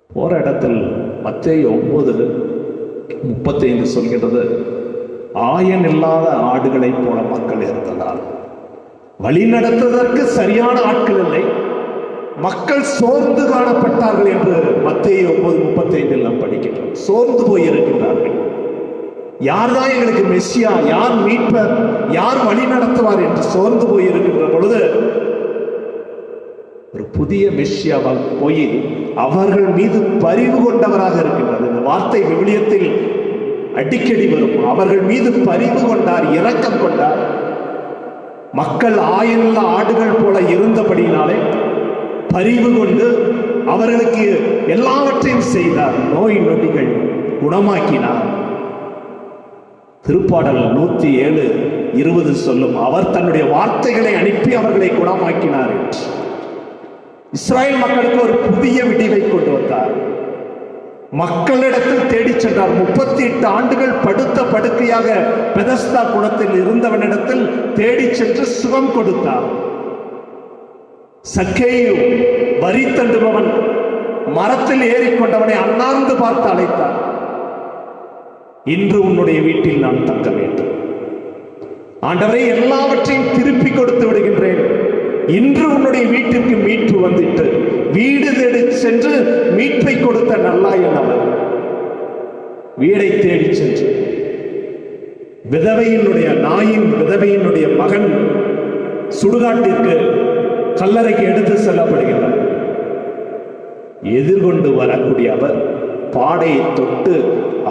போற இடத்தில் மத்தேயு 9:35 சொல்கிறது, ஆயன் இல்லாத ஆடுகளை போல மக்கள் இருந்ததால் வழி நடத்துவதற்கு சரியான ஆட்கள் இல்லை, மக்கள் சோர்ந்து காணப்பட்டார்கள் என்று மத்தேயு 9:35 நாம் படிக்கின்றோம். சோர்ந்து போய் இருக்கின்றார்கள். யார்தான் எங்களுக்கு மெஸ்ஸியா, யார் மீட்பர், யார் வழி நடத்துவார் என்று சோர்ந்து போய் இருக்கின்ற பொழுது ஒரு புதிய மெஸ்ஸியாவால் போய் அவர்கள் மீது பரிவு கொண்டவராக இருக்கின்றது. இந்த வார்த்தை விவிலியத்தில் அடிக்கடி வரும். அவர்கள் மீது பரிவு கொண்டார், இரக்கம் கொண்டார். மக்கள் ஆயனுள்ள ஆடுகள் போல இருந்தபடியினாலே பரிவு கொண்டு அவர்களுக்கு எல்லாவற்றையும் செய்தார். நோய் நொடிகள் குணமாக்கினார். திருப்பாடல் 107:20 சொல்லும், அவர் தன்னுடைய வார்த்தைகளை அனுப்பி அவர்களை குணமாக்கினார் என்று. இஸ்ராயல் மக்களுக்கு ஒரு புதிய விடிவை கொண்டு வந்தார். மக்களிடத்தில் தேடி சென்றார். 38 ஆண்டுகள் படுத்த படுக்கையாக பெதஸ்தா குளத்தில் இருந்தவனிடத்தில் தேடி சென்று சுகம் கொடுத்தார். சக்கேயு வரி தண்டுபவன், மரத்தில் ஏறிக்கொண்டவனை அண்ணாந்து பார்த்து அழைத்தார். இன்று உன்னுடைய வீட்டில் நான் தங்க வேண்டும் ஆண்டவரே, எல்லாவற்றையும் திருப்பி கொடுத்து விடுகின்றேன். இன்று உன்னுடைய வீட்டிற்கு மீட்பு வந்துட்டு வீடு தேடி சென்று மீட்பை கொடுத்த நல்லாயன் அவர். வீடை தேடி சென்று விதவையினுடைய மகன் சுடுகாட்டிற்கு கல்லறைக்கு எடுத்து செல்லப்படுகிறார். எதிர்கொண்டு வரக்கூடிய அவர் பாடையை தொட்டு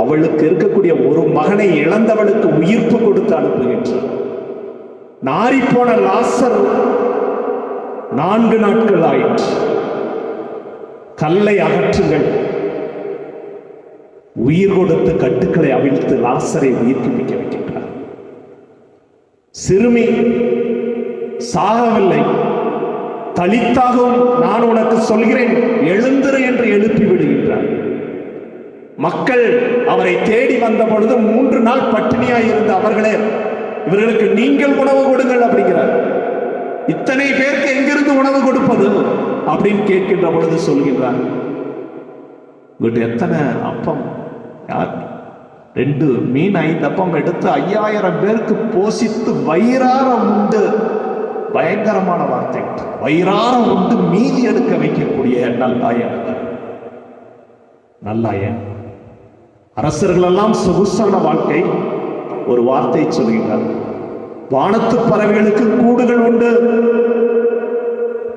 அவளுக்கு இருக்கக்கூடிய ஒரு மகனை இழந்தவளுக்கு உயிர்ப்பு கொடுத்து அனுப்புகின்றார். நாரிப்போன லாசர் 4 நாட்கள் ஆயிற்று. கல்லை அகற்றுங்கள், உயிர் கொடுத்து கட்டுக்களை அவிழ்த்து லாசரை உயிர்ப்பிக்க வைக்கின்றார். சிறுமி சாகவில்லை, தலித்தாகவும் நான் உனக்கு சொல்கிறேன் எழுந்திரு என்று எழுப்பி விடுகின்றார். மக்கள் அவரை தேடி வந்த பொழுது 3 நாள் பட்டினியாயிருந்த அவர்களே, இவர்களுக்கு நீங்கள் உணவு கொடுங்கள் அப்படிங்கிறார். இத்தனை பேருக்கு எங்கிருந்து உணவு கொடுப்பது அப்படின்னு கேட்கின்ற பொழுது சொல்கின்றார், உங்கள்கிட்ட எத்தனை அப்பம்? யார் 2 மீன் 5 அப்பம் எடுத்து 5000 பேருக்கு போஷித்து வயிறார உண்டு. பயங்கரமான வார்த்தை. வயிறார உண்டு மீதி எடுக்க வைக்கக்கூடிய நல்லாயன். அரசர்கள் எல்லாம் சொகுசான வாழ்க்கை. ஒரு வார்த்தை சொல்கிறார், வானத்து பறவைகளுக்கு கூடுகள் உண்டு,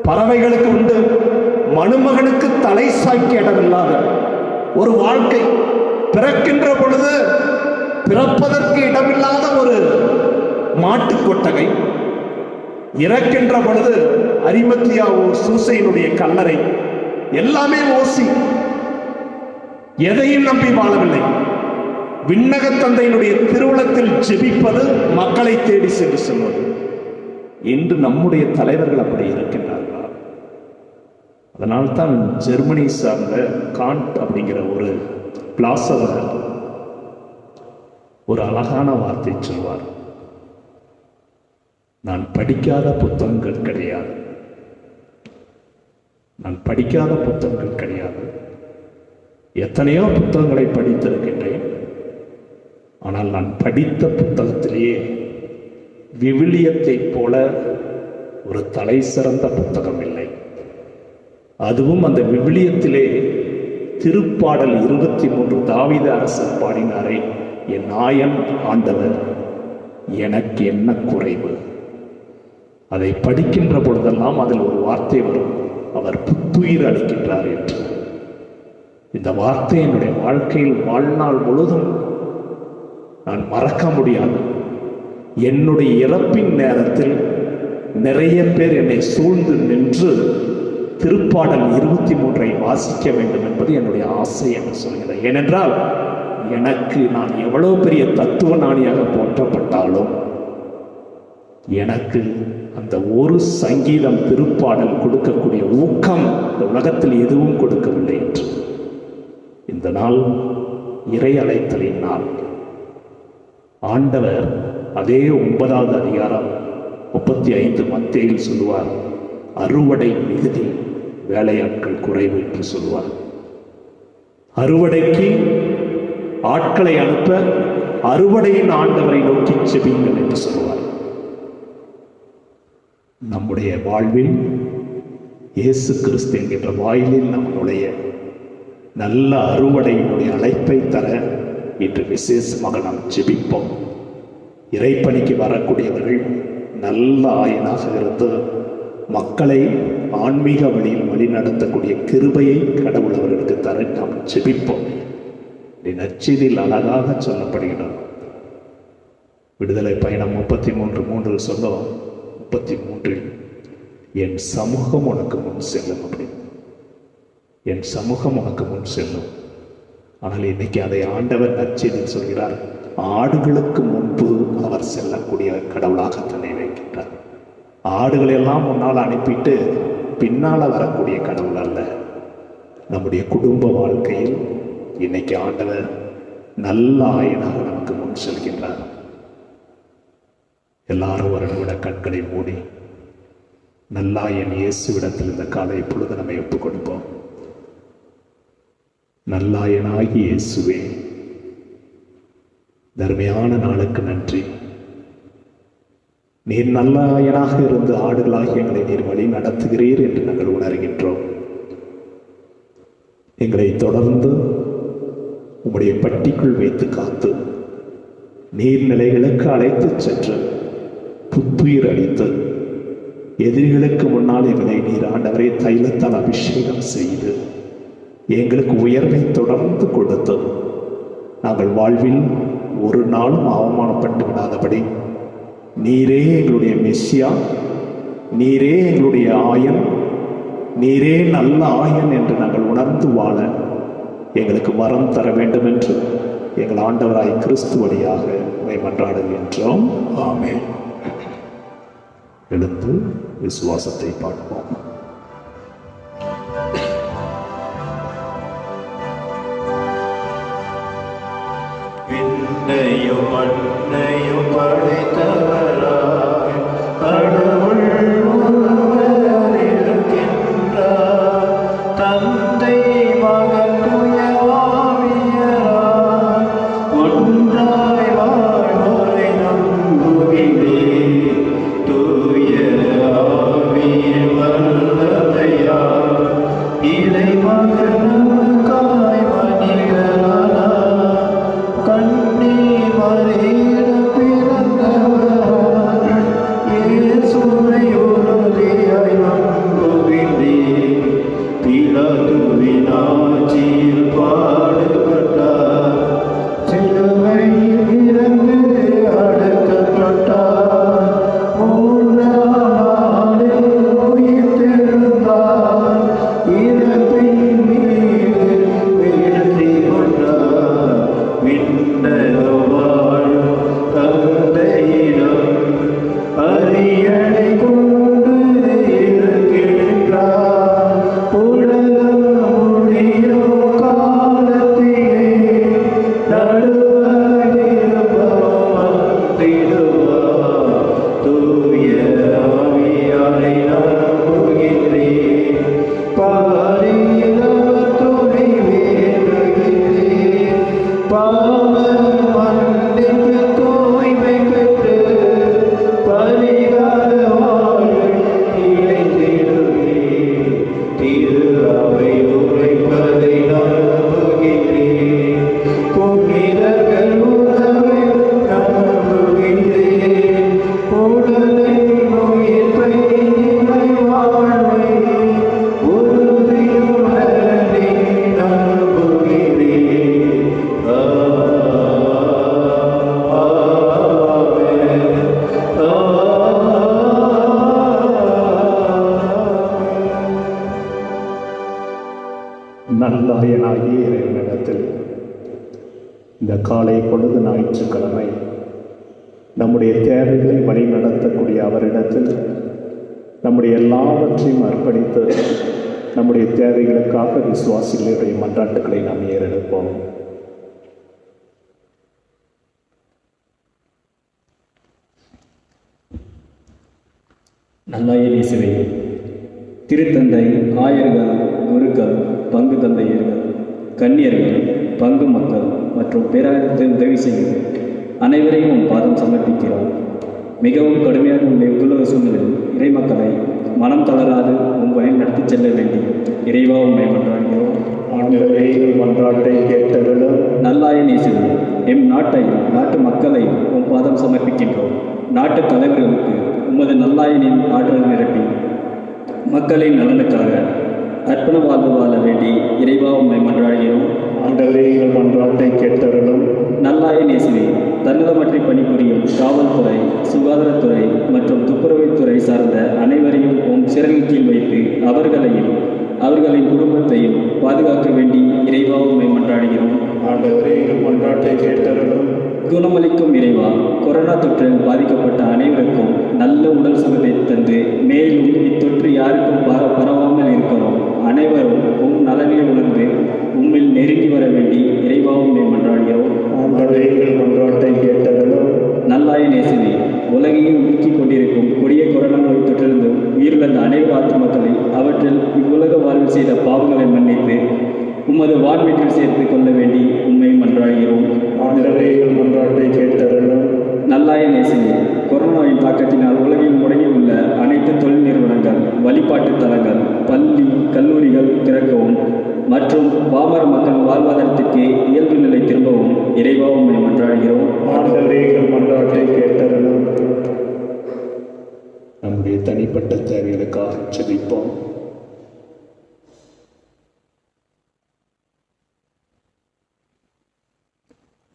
பறவைகளுக்கு உண்டு, மணுமகனுக்கு தலை சாய்க்க இடமில்லாத ஒரு வாழ்க்கை. பிறக்கின்ற பொழுது பிறப்பதற்கு இடமில்லாத ஒரு மாட்டு கொட்டகை, இறக்கின்ற பொழுது அரிமத்தியாவோ சூசையினுடைய கல்லறை, எல்லாமே ஓசி. எதையும் நம்பி வாழவில்லை. விண்ணக தந்தையினுடைய திருவுளத்தில் ஜெபிப்பது, மக்களை தேடி சென்று செல்வது. இன்று நம்முடைய தலைவர்கள் அப்படி இருக்கின்றார்களா? அதனால்தான் ஜெர்மனி சார்ந்த காண்ட் அப்படிங்கிற ஒரு பிலாசபர் ஒரு அழகான வார்த்தை சொல்வார், நான் படிக்காத புத்தகங்கள் கிடையாது, நான் படிக்காத புத்தகங்கள் கிடையாது, எத்தனையோ புத்தகங்களை படித்திருக்கின்றேன். ஆனால் நான் படித்த புத்தகத்திலேயே விவிலியத்தைப் போல ஒரு தலை சிறந்த புத்தகம் இல்லை. அதுவும் அந்த விவிலியத்திலே திருப்பாடல் 23 தாவீது அரசர் பாடினாரே, என் நாயன் ஆண்டவர் எனக்கு என்ன குறைவு. அதை படிக்கின்ற பொழுதெல்லாம் அதில் ஒரு வார்த்தை வரும், அவர் புத்துயிர் அளிக்கின்றார் என்று. இந்த வார்த்தை என்னுடைய வாழ்க்கையில் வாழ்நாள் முழுதும் நான் மறக்க முடியாது. என்னுடைய இறப்பின் நேரத்தில் நிறைய பேர் என்னை சூழ்ந்து நின்று திருப்பாடல் 23 வாசிக்க வேண்டும் என்பது என்னுடைய ஆசை என்று சொல்கிறேன். ஏனென்றால் எனக்கு நான் எவ்வளவு பெரிய தத்துவ ஞானியாக போற்றப்பட்டாலும் எனக்கு அந்த ஒரு சங்கீதம் திருப்பாடல் கொடுக்கக்கூடிய ஊக்கம் இந்த உலகத்தில் எதுவும் கொடுக்கவில்லை என்று. இந்த நாள் இறை அழைத்தலின் நாள். ஆண்டவர் அதே 9வது அதிகாரம் 35 மத்தேயில் சொல்லுவார், அறுவடை மிகுதி, வேலையாட்கள் குறைவு என்று சொல்லுவார். அறுவடைக்கு ஆட்களை அனுப்ப அறுவடையின் ஆண்டவரை நோக்கி செபியுங்கள் என்று சொல்லுவார். நம்முடைய வாழ்வில் இயேசு கிறிஸ்து என்கின்ற வாயிலில் நம்முடைய நல்ல அறுவடையினுடைய அழைப்பை தர இன்று விசேஷமாக நாம் ஜெபிப்போம். இறைப்பணிக்கு வரக்கூடியவர்கள் நல்ல ஆயனாக இருந்து மக்களை ஆன்மீக வழியில் வழிநடத்தக்கூடிய கிருபையை கடவுள் அவர்களுக்கு தர நாம் ஜெபிப்போம். நற்செய்தியில் அழகாக சொல்லப்படுகிறது. விடுதலை பயணம் 33:3 சொல்லும், 33 என் சமூகம் உனக்கு முன் செல்லும் அப்படின்னு. என் சமூகம் உனக்கு முன் செல்லும். ஆனால் இன்னைக்கு அதை ஆண்டவர் நற்செய்தியில் சொல்கிறார், ஆடுகளுக்கு முன்பு அவர் செல்லக்கூடிய கடவுளாக தன்னை வைக்கின்றார். ஆடுகளை எல்லாம் முன்னால் அனுப்பிட்டு பின்னால் வரக்கூடிய கடவுள் அல்ல. நம்முடைய குடும்ப வாழ்க்கையில் இன்னைக்கு ஆண்டவர் நல்ல ஆயனாக நமக்கு முன் செல்கின்றார். எல்லாரும் ஒரு நிமிட கண்களை மூடி நல்லாயன் இயேசுவிடத்தில் இந்த காலை பொழுது நம்மை ஒப்புக் கொடுப்போம். நல்லாயனாகி இயேசுவே, தர்மையான நாளுக்கு நன்றி. நீர் நல்லாயனாக இருந்து ஆடுகளாகி எங்களை நீர் வழி நடத்துகிறீர் என்று நாங்கள் உணர்கின்றோம். எங்களை தொடர்ந்து உம்முடைய பட்டிக்குள் வைத்து காத்து நீர்நிலைகளுக்கு அழைத்து சென்று புத்துயிர் அளித்து எதிரிகளுக்கு முன்னால் எங்களை நீர் ஆண்டவரை தைலத்தால் அபிஷேகம் செய்து எங்களுக்கு உயர்வை தொடர்ந்து கொடுத்து நாங்கள் வாழ்வில் ஒரு நாளும் அவமானப்பட்டு விடாதபடி நீரே எங்களுடைய மெஸ்ஸியா, நீரே எங்களுடைய ஆயன், நீரே நல்ல ஆயன் என்று நாங்கள் உணர்ந்து வாழ எங்களுக்கு வரம் தர வேண்டும் என்று எங்கள் ஆண்டவராய் கிறிஸ்து வழியாக மன்றாடுகின்றோம். ஆமென். எழுந்து விசுவாசத்தை பாடுவோம். விண்ணையும் மண்ணையும் படைத்தவராய் கடவுள் ஒருவர் இருக்கின்றார். தந்தை மகன் தூய ஆவியாராய் ஒன்றாய் வாழ்வோரை நம்புகிறேன். தூய ஆவியின் வல்லமையால் இறைமகன் நமக்காய் மனிதனானார். கண்ணி மறியிடம் பிறந்தவர் இயேசுவை உறுதியாய் நம்புகிறேன். பிலாத்துவின் ஆட்சியில் பாடுபட்டார், சிலுவையில் இறந்து அடக்கப்பட்டார். மூன்றாம் நாளில் உயிர்த்தெழுந்தார். இறப்பின் மீது வெற்றி கொண்டார். விண்ணகம் வாழும் தந்தையிடம் அரியணை கொண்டு இருக்கின்றார். உலகம் முடியும் காலத்திலே நடுவதிருப்பவர் வந்திடுவார். தூய ஆவியாரை நம்புகிறேன். பாரியில் அவர் துணை வேண்டுகிறேன். மன்னித்து தூய்மை பெற்று பரிகார வாழ்வில் இணைந்திடுவே. திரு அவை உரைப்பதை நம்புகிறேன். புனிதர்கள் உறவை நம்புகிறேன். உடலை உயிர்ப்பை நிலை வாழ்வை உறுதியுடனே நம்புகிறேன். நல்லாயனாகிய இறைவனிடத்தில் இந்த காலை பொழுது ஞாயிற்றுக்கிழமை நம்முடைய தேவைகளை வழி நடத்தக்கூடிய அவரிடத்தில் நம்முடைய எல்லாவற்றையும் அர்ப்பணித்து நம்முடைய தேவைகளுக்காக விசுவாசிகளுடைய மன்றாட்டுக்களை நாம் ஏறெடுப்போம். நல்லாய இயேசுவே, திருத்தந்தை, ஆயர்கள், குருக்கள், பங்கு தந்தையர்கள், கன்னியர்கள், பங்கு மக்கள் மற்றும் பேராயத்தை உதவி செய்கிறது அனைவரையும் உன் பாதம் சமர்ப்பிக்கிறோம். மிகவும் கடுமையாக உள்ள இவ்வுலக சூழ்நிலையில் இறைமக்களை மனம் தளராது உன் வழியில் நடத்தி செல்ல வேண்டி இறைவா உண்மை கொண்டாடுகிறோம். ஆண்டவரே, மன்றாட்டை கேட்டருளும். நல்லாய இயேசுவே, எம் நாட்டை, நாட்டு மக்களை உன் பாதம் சமர்ப்பிக்கின்றோம். நாட்டு தலைவர்களுக்கு உமது நல்லாயனின் ஆற்றல் நிரப்பி மக்களின் நலனுக்காக அர்ப்பண வாழ்வு வாழ வேண்டி இறைவா உண்மை மன்றாடுகிறோம். ஆண்டவரே, மன்றாட்டை கேட்டருளும். நல்லாய இயேசுவே, தன்னலமற்றி பணிபுரியும் காவல்துறை, சுகாதாரத்துறை மற்றும் துப்புரவுத்துறை சார்ந்த அனைவரையும் உம் சிறகின் கீழ் வைத்து அவர்களையும் அவர்களின் குடும்பத்தையும் பாதுகாக்க வேண்டி இறைவா உம்மை மன்றாடுகிறோம். ஆண்டவரே, மன்றாட்டை கேட்டருளும். குணமளிக்கும் இறைவா, கொரோனா தொற்றில் பாதிக்கப்பட்ட அனைவருக்கும் நல்ல உடல் சுகத்தை தந்து மேலும் இத்தொற்று யாருக்கும் பரவாமல் இருக்கவும் அனைவரும் உம் நலனை உணர்ந்து உம்மில் நெருங்கி வர வேண்டி இறைவா உம்மை மன்றாடுகிறோம். ஆண்டவரே, மன்றாட்டை கேட்டருளும். நல்லாய நேசவே, உலகையே உலுக்கிக் கொண்டிருக்கும் கொடிய கொரோனா நோய் தொற்றிலிருந்து உயிரிழந்த அனைவர் ஆத்மக்களை அவற்றில் இவ்வுலக வாழ்வில் செய்த பாவங்களை மன்னித்து உமது வாழ்வீட்டில் சேர்த்து கொள்ள வேண்டி உம்மை மன்றாடுகிறோம். ஆண்டவரே, மன்றாட்டை கேட்டருளும். நல்லாய நேசவே, கொரோனாவின் தாக்கத்தினால் உலகில் முடங்கியுள்ள அனைத்து தொழில் நிறுவனங்கள், வழிபாட்டு தலங்கள், பள்ளி, கல்லூரிகள் திறக்கவும் மற்றும் பாமர மக்கள் வாழ்வாதாரத்திற்கு இயல்பு நிலை திரும்பவும் இறைவா உம்மை மன்றாடுகிறோம். ஆண்டவரே, மன்றாட்டை கேட்டருளும். நம்முடைய தனிப்பட்ட தேவைகளுக்காக ஜெபிப்போம்.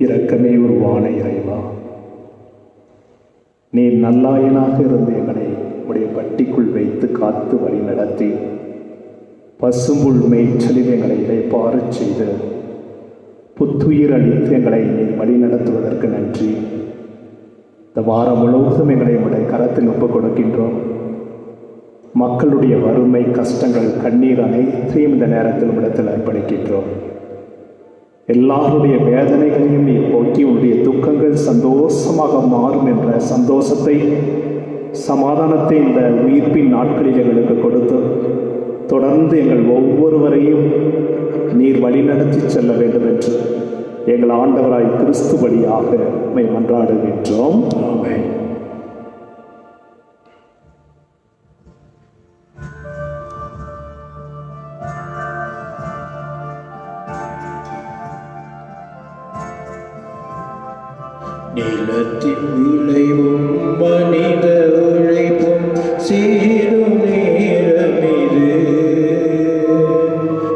இரக்கமே உருவான இறைவா, நீ நல்லாயனாக இருந்து எங்களை உடைய பட்டிக்குள் வைத்து காத்து வழி நடத்தி பசும்புல் மேய்ச்சலில் எங்களை இளைப்பாறச் செய்து புத்துயிர் அளித்து எங்களை நீ வழி நடத்துவதற்கு நன்றி. இந்த வாரம் முழுவதும் எங்களை உடைய கரத்தில் ஒப்புக் கொடுக்கின்றோம். மக்களுடைய வறுமை, கஷ்டங்கள், கண்ணீர் அனைத்தையும் இந்த நேரத்தில் இடத்தில் அர்ப்பணிக்கின்றோம். எல்லாருடைய வேதனைகளையும் நீ போக்கி உன்னுடைய துக்கங்கள் சந்தோஷமாக மாறும் என்ற சந்தோஷத்தை, சமாதானத்தை இந்த உயிர்ப்பின் நாட்களில் எங்களுக்கு கொடுத்து தொடர்ந்து எங்கள் ஒவ்வொருவரையும் நீர் வழிநடத்தி செல்ல வேண்டும் என்று எங்கள் ஆண்டவராய் கிறிஸ்து வழியாக உம்மை மன்றாடுகின்றோம். ஆமென். நிலத்தின் விளைவும் மனித உழைப்பும் சீரும் நேரமிது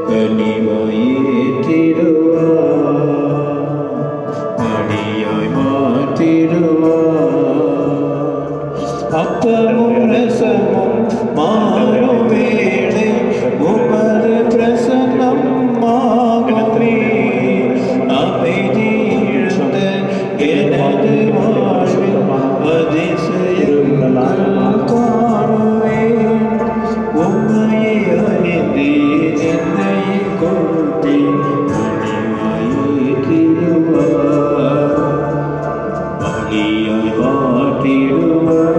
கனிவாயேற்றிடுவார், மணியாய் மாற்றிடுவார். அப்பமும் ரசமும் மாறும் வேளை உமது பிரசன்னம் மாகுமே. அமைதி இழந்த எனது வாழ்வில் அதிசயம் காணுவேன். உம்மையை அறிந்து என்னை கொடுத்தே பணிவாயேற்றிடுவார், பலியாய் மாற்றிடுவார்.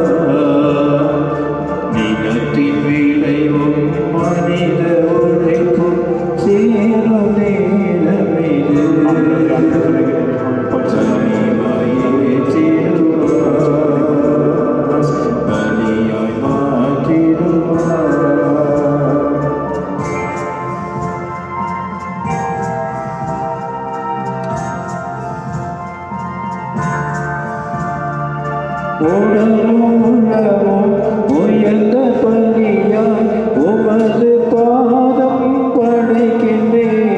உடலும் உள்ளமும் உயர்ந்த பலியாய் உமது பாதம் படைக்கின்றேன்.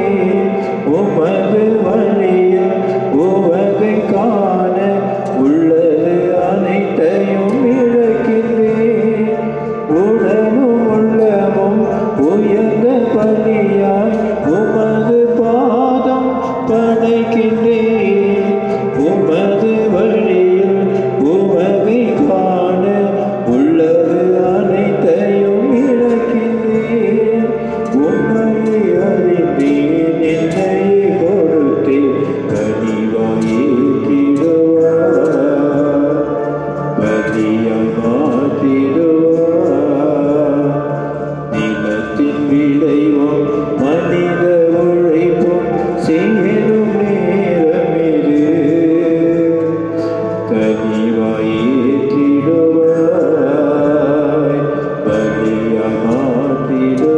உமது வழியில் உவகை காண உள்ளது அனைத்தையும் இழக்கின்றேன். உடலும் உள்ளமும் உயர்ந்த பலியாய் உமது பாதம் படைக்கின்றேன். உமது வழியில் உவகை காண உள்ளது அனைத்தையும் இழக்கின்றேன். உம்மை அறிந்தேன் என்னை கொடுத்தேன் கனிவாயே கிடுவார் பதியாய் மாற்றிடுவார். நிலத்தின் விளைவும் மனித உழைப்பும் சேரும் நேரமிது கனிவாய் ஏற்றிடுவாய் பலியாய் மாற்றிடுவாய்.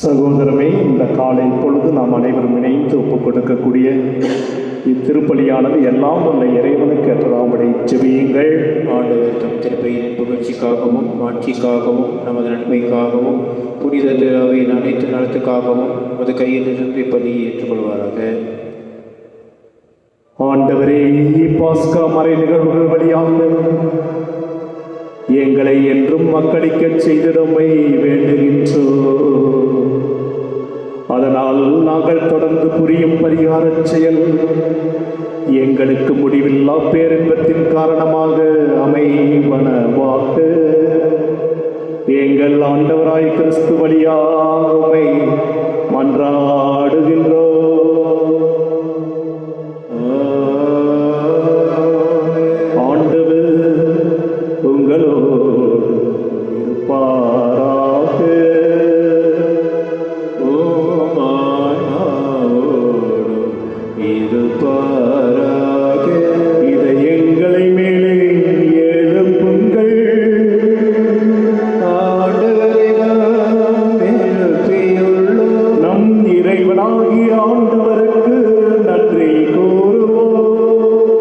சகோதரமே, இந்த காலை பொழுது நாம் அனைவரும் இணைந்து ஒப்புக் கொடுக்கக்கூடிய இத்திருப்பலியானது எல்லாம் உள்ள இறைவனுக்கு ஏற்றதாம்படி ஜெபியுங்கள். ஆண்டவர் தம் திருப்பையின் புகழ்ச்சிக்காகவும் மாட்சிக்காகவும் நமது நன்மைக்காகவும் புனித திருவையின் அனைத்து நலத்துக்காகவும் உமது கையிலிருந்து பலியை ஏற்றுக்கொள்வாராக. ஆண்டவரே, பாஸ்கா மறை நிகழ்வுகள் வழியாக எங்களை என்றும் மக்களிக்கச் செய்திடமை வேண்டுகின்றோம். அதனால் நாங்கள் தொடர்ந்து புரியும் பரிகாரச் செயல் எங்களுக்கு முடிவில்லா பேரின்பத்தின் காரணமாக அமைவனவாக. எங்கள் ஆண்டவராய் கிறிஸ்து வழியாக உம்மை மன்றாடுகின்றோம். ஆண்டவர் உங்களோடு இருப்பாராக. இருப்பாராக. இதை எங்களை மேலே எழுப்புங்கள். ஆண்டவரிடம் எழுப்பியுள்ளோம். நம் இறைவனாகிய ஆண்டவருக்கு நன்றி கூறுவோம்.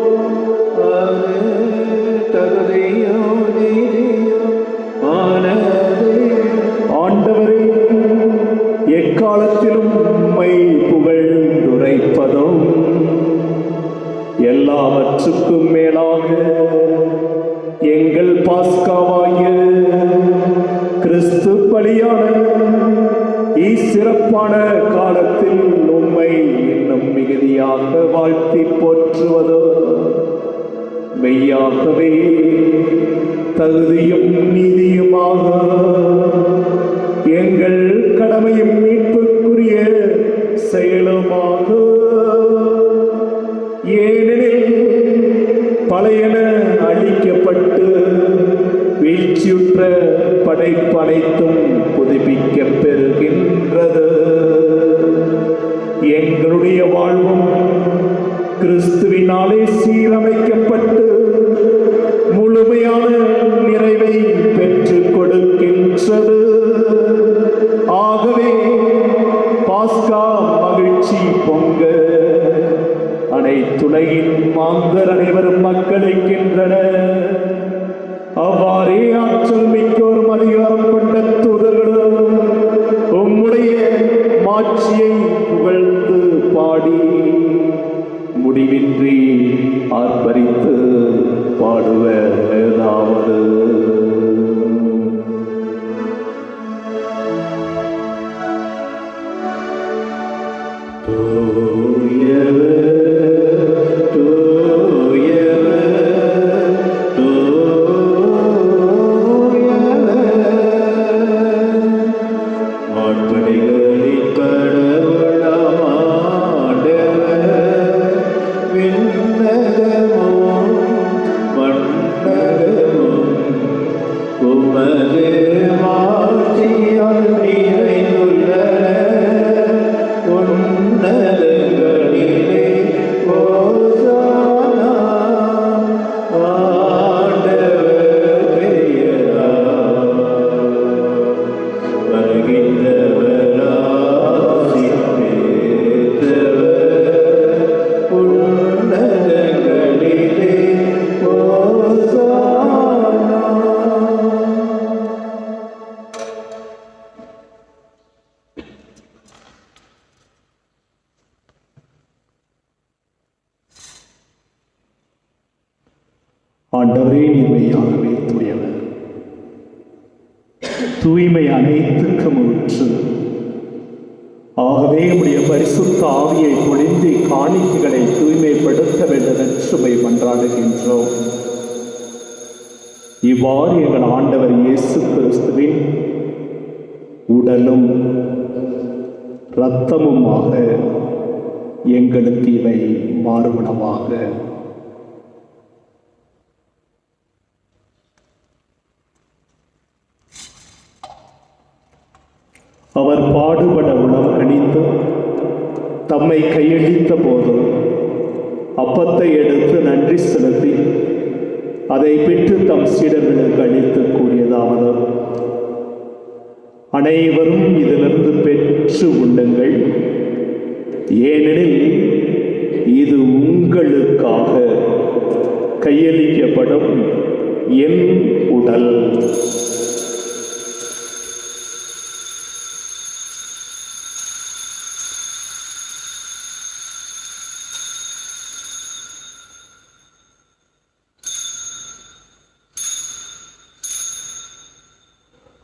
அது தகுதியோ நீதியோ ஆனதே. ஆண்டவரே, எக்காலத்திலும் உம்மை புகழ்ந்துரைப்பதும் எல்லாவற்றுக்கும் மேலாக எங்கள் பாஸ்காவாகிய கிறிஸ்து பலியான இச்சிறப்பான காலத்தில் உம்மை இன்னும் மிகுதியாக வாழ்த்தி போற்றுவதோ மெய்யாகவே தகுதியும் நீதியுமாக எங்கள் கடமையும் மீட்புக்குரிய செயலுமாக. ஏனெனில் பழையன அழிக்கப்பட்டு வீழ்ச்சியுற்ற படைப்பனைத்தும் புதுப்பிக்கப் பெறுகின்றது. எங்களுடைய வாழ்வும் கிறிஸ்துவினாலே சீரமைக்கப்பட்டு முழுமையான நிறைவை பெற்றுக் கொடுக்கின்றது. ஆகவே பாஸ்கா மகிழ்ச்சி பொங்க அனைத்துலகின் மாந்தர் அனைவரும் மக்களிக்கின்றனர். அவ்வாறே ஆற்றல் மிக்கோரும் அதிகாரம் கொண்ட தூதர்களும் உம்முடைய மாட்சியை புகழ்ந்து பாடி முடிவின்றி ஆர்ப்பரித்து பாடுவதாவது. ஆண்டவரே நீர் மெய்யாகவே தூயவர், தூய்மை அனைத்துக்கும் ஊற்று. ஆகவே உடைய பரிசுத்த ஆவியை பொழிந்து காணிக்கைகளை தூய்மைப்படுத்த வேண்டும் என்று உம்மை மன்றாடுகின்றோம். இவ்வாறு எங்கள் ஆண்டவர் இயேசு கிறிஸ்துவின் உடலும் இரத்தமுமாக எங்களுக்கு இவை மாறுபடமாக. அவர் பாடுபட உணவு கணித்து தம்மை கையளித்த போது அப்பத்தை எடுத்து நன்றி செலுத்தி அதை பெற்று தம் சீடர்களுக்கு அளித்து கூறியதாவது: அனைவரும் இதிலிருந்து பெற்று உண்ணுங்கள், ஏனெனில் இது உங்களுக்காக கையளிக்கப்படும் என் உடல்.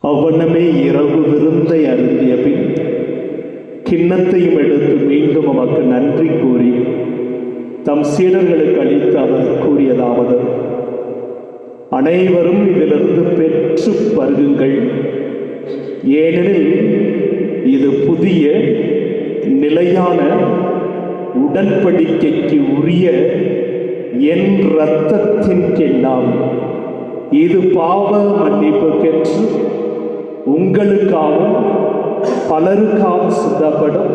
அவ்வண்ணமே இரவு விருந்தை அருந்திய பின் கிண்ணத்தையும் எடுத்து மீண்டும் அவருக்கு நன்றி கூறி தம் சீடர்களுக்கு அளித்து அவர் கூறியதாவது: அனைவரும் இதிலிருந்து பெற்று பருகுங்கள், ஏனெனில் இது புதிய நிலையான உடன்படிக்கைக்கு உரிய என் இரத்தத்தின் கிண்ணம். இது பாவ மன்னிப்புக்கென்று உங்களுக்காகவும் பலருக்காகவும் சித்தப்படும்.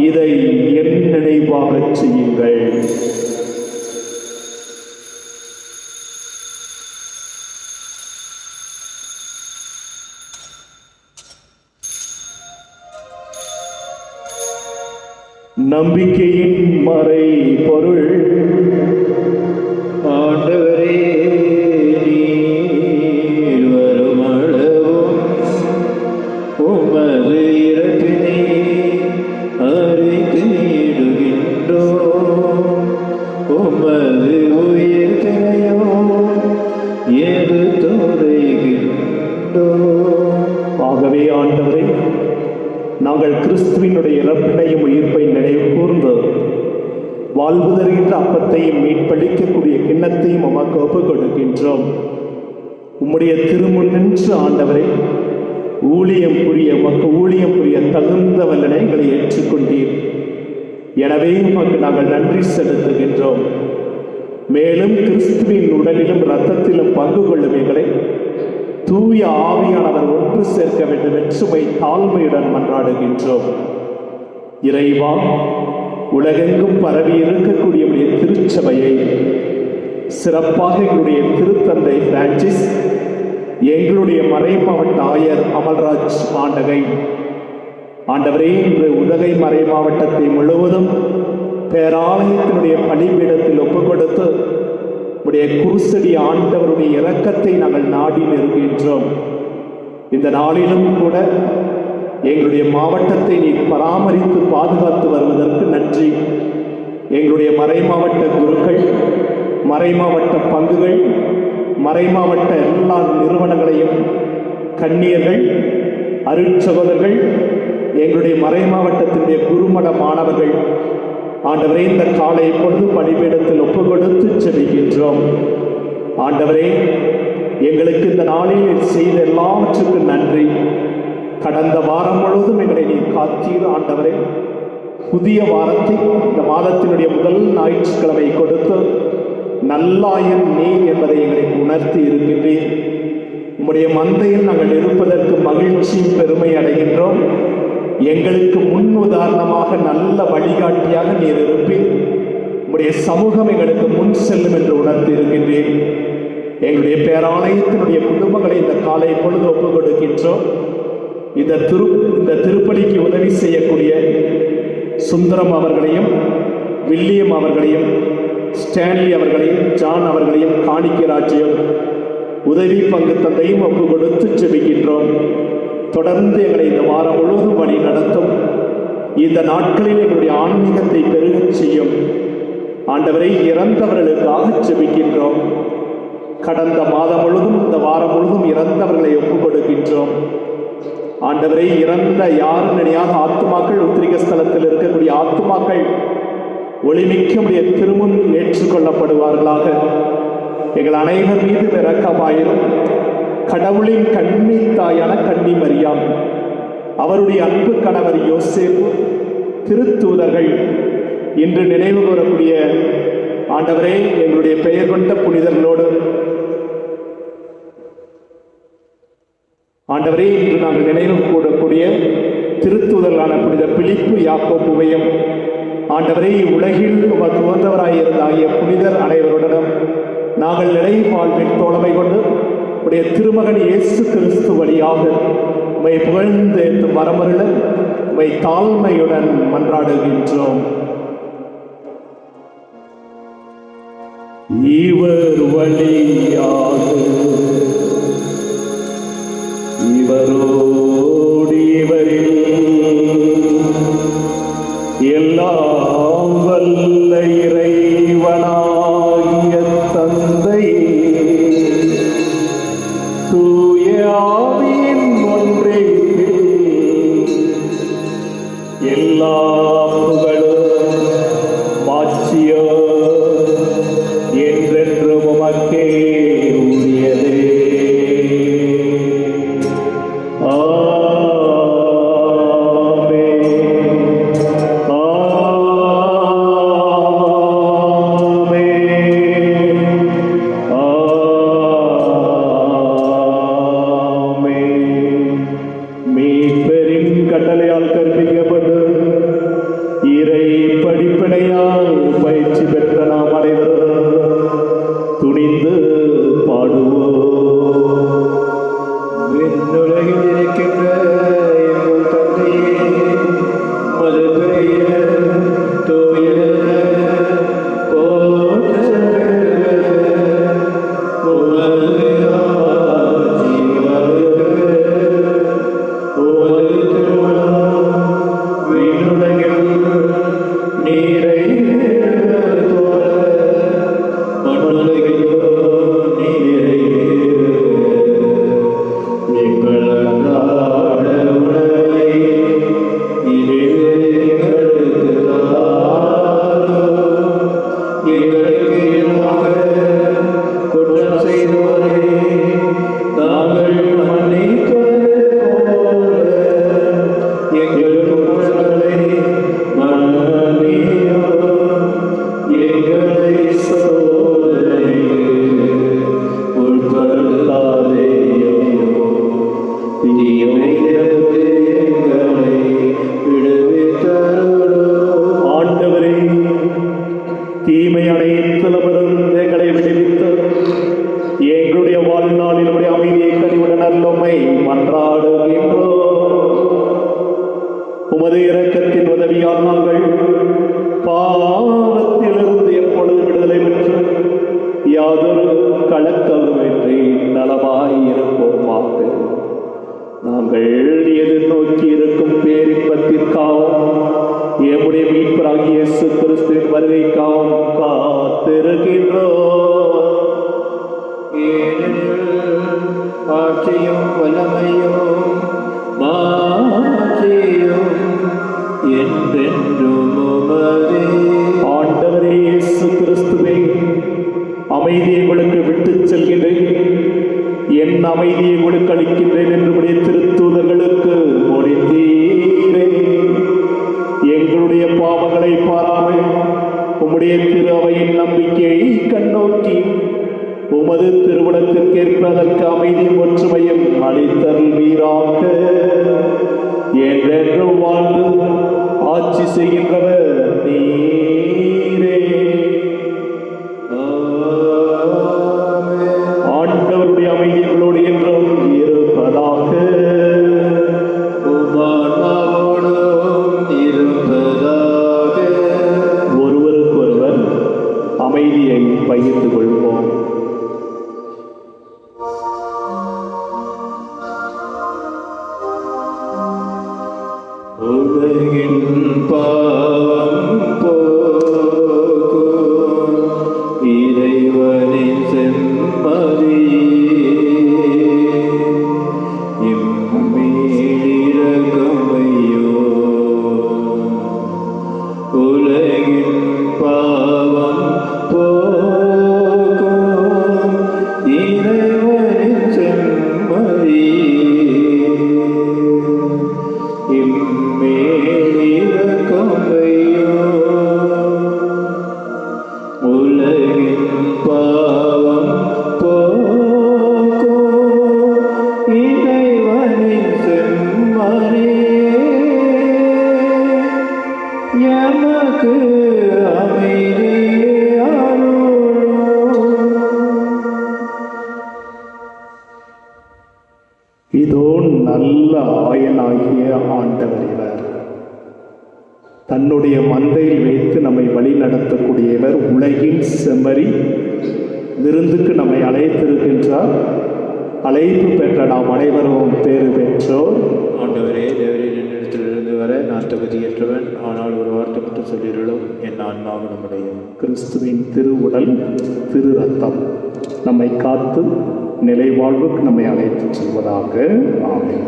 இதை என் நினைவாக செய்யுங்கள். நம்பிக்கையின் மறை பொருள். ஆண்டவரே, நீர் வருமளவும் உமது இறப்பினை அறிக்கையிடுகின்றோம், உமது உயிர்ப்பினையோ எடுத்துரைக்கின்றோம். ஆகவே ஆண்டவரே, நாங்கள் கிறிஸ்துவினுடைய இறப்பினையும் உயிர்ப்பை நினைவு கூர்ந்து வாழ்வு தருகின்ற அப்பத்தையும் மீட்பளிக்கக்கூடிய கிண்ணத்தையும் உமக்கு ஒப்புக் கொடுக்கின்றோம். உம்முடைய திருமுன் நின்று ஆண்டவரை ஊழியம் புரிய உமக்கு ஊழியம் புரிய தகுந்த வல்லனை எங்களை ஏற்றுக்கொண்டீர். எனவே உமக்கு நாங்கள் நன்றி செலுத்துகின்றோம். மேலும் கிறிஸ்துவின் உடலிலும் இரத்தத்திலும் பங்கு கொள்ளும் எங்களை தூய ஆவியானவர் ஒன்று சேர்க்க வேண்டும் என்று உம்மை தாழ்மையுடன் மன்றாடுகின்றோம். இறைவா, உலகெங்கும் பரவி இருக்கக்கூடிய உடைய திருச்சபையை, சிறப்பாக எங்களுடைய திருத்தந்தை பிரான்சிஸ், எங்களுடைய மறைமாவட்ட ஆயர் அமல்ராஜ் ஆண்டகை, ஆண்டவரே, இன்று உதகை மறை மாவட்டத்தை முழுவதும் பேராலயத்தினுடைய பணிபீடத்தில் ஒப்புக் கொடுத்து உடைய குருசடி ஆண்டவருடைய இரக்கத்தை நாங்கள் நாடி நெருங்குகின்றோம். இந்த நாளிலும் கூட எங்களுடைய மாவட்டத்தை நீ பராமரித்து பாதுகாத்து வருவதற்கு நன்றி. எங்களுடைய மறைமாவட்ட குருக்கள், மறைமாவட்ட பங்குகள், மறைமாவட்ட எல்லா நிறுவனங்களையும், கன்னியர்கள், அருட்சகோதரர்கள், எங்களுடைய மறைமாவட்டத்தினுடைய குருமட மாணவர்கள், ஆண்டவரே, இந்த காலை பொழுது பணிபீடத்தில் ஒப்புக் கொடுத்து செபிக்கின்றோம். ஆண்டவரே, எங்களுக்கு இந்த நாளில் செய்த எல்லாவற்றுக்கும் நன்றி. கடந்த வாரம் முழுவதும் எங்களை நீ காத்தீர். ஆண்டவரே, புதிய வாரத்தை இந்த மாதத்தினுடைய முதல் ஞாயிற்றுக்கிழமை கொடுத்து நல்லாயன் நீர் என்பதை எங்களுக்கு உணர்த்தி இருக்கின்றீர். உம்முடைய மந்தையில் நாங்கள் இருப்பதற்கு மகிழ்ச்சி பெருமை அடைகின்றோம். எங்களுக்கு முன் உதாரணமாக நல்ல வழிகாட்டியாக நீர் இருப்பீர். உம்முடைய சமூகம் எங்களுக்கு முன் செல்லும் என்று உணர்த்தி இருக்கின்றேன். எங்களுடைய பேராலயத்தினுடைய குடும்பங்களை இந்த காலை பொழுது ஒப்புக் கொடுக்கின்றோம். இந்த திருப்பலிக்கு உதவி செய்யக்கூடிய சுந்தரம் அவர்களையும், வில்லியம் அவர்களையும், ஸ்டான்லி அவர்களையும், ஜான் அவர்களையும், காணிக்கராஜையும், உதவி பங்கு தந்தையும் ஒப்புக் கொடுத்து ஜெபிக்கின்றோம். தொடர்ந்து எங்களை இந்த வாரம் முழுவதும் வழி நடத்தும். இந்த நாட்களில் எங்களுடைய ஆன்மீகத்தை பெருகச் செய்யும். ஆண்டவரை, இறந்தவர்களுக்காக ஜெபிக்கின்றோம். கடந்த மாதம் முழுதும் இந்த வாரம் முழுதும் இறந்தவர்களை ஒப்புக் கொடுக்கின்றோம். ஆண்டவரை, இறந்த யாரும் நினையாத ஆத்துமாக்கள், உத்திரிக ஸ்தலத்தில் இருக்கக்கூடிய ஆத்துமாக்கள் ஒளிமிக்க உடைய திருமுன் ஏற்றுக்கொள்ளப்படுவார்களாக. எங்கள் அனைவர் மீது இரக்கமாயிரும். கடவுளின் கன்னி தாயான கன்னி மரியாம், அவருடைய அன்பு கணவர் யோசேப்பு, திருத்தூதர்கள், இன்று நினைவு கூறக்கூடிய ஆண்டவரே எங்களுடைய பெயர் கொண்ட புனிதர்களோடு ஆண்டவரே, இன்று நாங்கள் நினைவு கூறக்கூடிய திருத்தூதர்களான புனிதர் பிலிப்பு, யாக்கோபுவையும், ஆண்டவரே உலகில் உமக்கு உகந்தவராயிருந்தாகிய புனிதர் அனைவருடனும் நாங்கள் நிலை வாழ்வில் தோழமை கொண்டு உடைய திருமகன் இயேசு கிறிஸ்து வழியாக உம்மை புகழ்ந்து வரமருள உம்மை தாழ்மையுடன் மன்றாடுகின்றோம். இவர் வழியாக இவரோடு இவரில் எல்லாம் வல்ல இறைவனாகிய தந்தையே, தூய ஆவியின் ஒன்றில் எல்லா புகழும் மாட்சியும் என்றென்றும் உமக்கே உரியதே. கட்டளையால் கற்பிக்கப்பட்டு இறை படிப்பினையால் பயிற்சி பெற்ற நாம் அனைவரும் துணிந்து பாடுவோம். விண்ணுலகில் இருக்கின்ற எங்கள் தந்தையே, உமது பெயர் தூயது போற்ற உமது ஆட்சி வருக. உமது திருவுளம் விண்ணுலகில் நிறைவேறுவது போல மண்ணுலகிலும் நிறைவேறுக. எங்கள் அன்றாட உணவை இன்று எங்களுக்கு தாரும். எங்களுக்கு எதிராக குற்றம் செய்தோரை நாங்கள் மன்னிப்பது போல எங்கள் குற்றங்களை மன்னியும். எங்களை சோதனைக்கு உட்படுத்தாதேயும், தீமையிலிருந்து எங்களை விடுவித்தருளும். ஆண்டவரே, தீமை அனைத்திலிருந்து எங்களை விடுவித்து எங்களுடைய வாழ்நாளில் உடைய அமைதியை கனிவுடன் அருளுமை மன்றாடுகின்றோம். உமது இரக்கத்தின் உதவியால் நாங்கள் பாவத்திலிருந்து எப்பொழுது விடுதலை பெற்று யாதொரு கலக்கலுமின்றி நலமாயிருப்போமாக. நாங்கள் எதிர்நோக்கி இருக்கும் பேரின்பத்திற்காகவும் எம்முடைய மீட்பராகிய இயேசு கிறிஸ்துவின் வருகைக்காகவும் காத்திருக்கின்றோம். ஏனெனில் ஆட்சியும் வல்லமையும் மாட்சியும் என்றென்றும் உமதே. ஆண்டவரே இயேசு கிறிஸ்துவே, அமைதியை உங்களுக்கு விட்டுச் செல்கின்றேன், என் அமைதியை உங்களுக்கு அளிக்கின்றேன் என்று உடைய திருத்தூதர்களுக்கு மொழிந்தீரே. எங்களுடைய பாவங்களை பாராமல் உம்முடைய திரு அவையின் நம்பிக்கையை கண்ணோக்கி உமது திருவுளத்திற்கேற்ப அதற்கு அமைதியும் ஒற்றுமையும் அளித்தருள்வீராக. என்றென்றும் வாழ்ந்து ஆட்சி செய்கின்றவர் நீரே. ஆண்டவருடைய அமைதிகளோடு என்றும் இருப்பதாக. உமானாவோடும் இருப்பதாக. ஒருவருக்கொருவர் அமைதியை பகிர்ந்து கொள்வோம். உலகின் பாவம் போக்கும் இறைவனின் செம்மறியே, ஆயனாகிய ஆண்டவர் இவர். தன்னுடைய மந்தையில் வைத்து நம்மை வழி நடத்தக்கூடியவர். உலகின் செம்மறி விருந்துக்கு நம்மை அழைத்திருக்கின்றார். அழைப்பு பெற்ற நாம் அனைவரும் பேறு பெற்றோர். ஆண்டவரே, தேவரின் என்னிடத்திலிருந்து வர நான் தகுதியற்றவன், ஆனால் ஒரு வார்த்தை மட்டும் சொல்லிடலும் என் ஆன்மாவும் நம்முடைய. கிறிஸ்துவின் திருவுடல் திரு ரத்தம் நம்மை காத்து நிலை வாழ்வுக்கு நம்மை அழைத்து செல்வதாக. ஆமென்.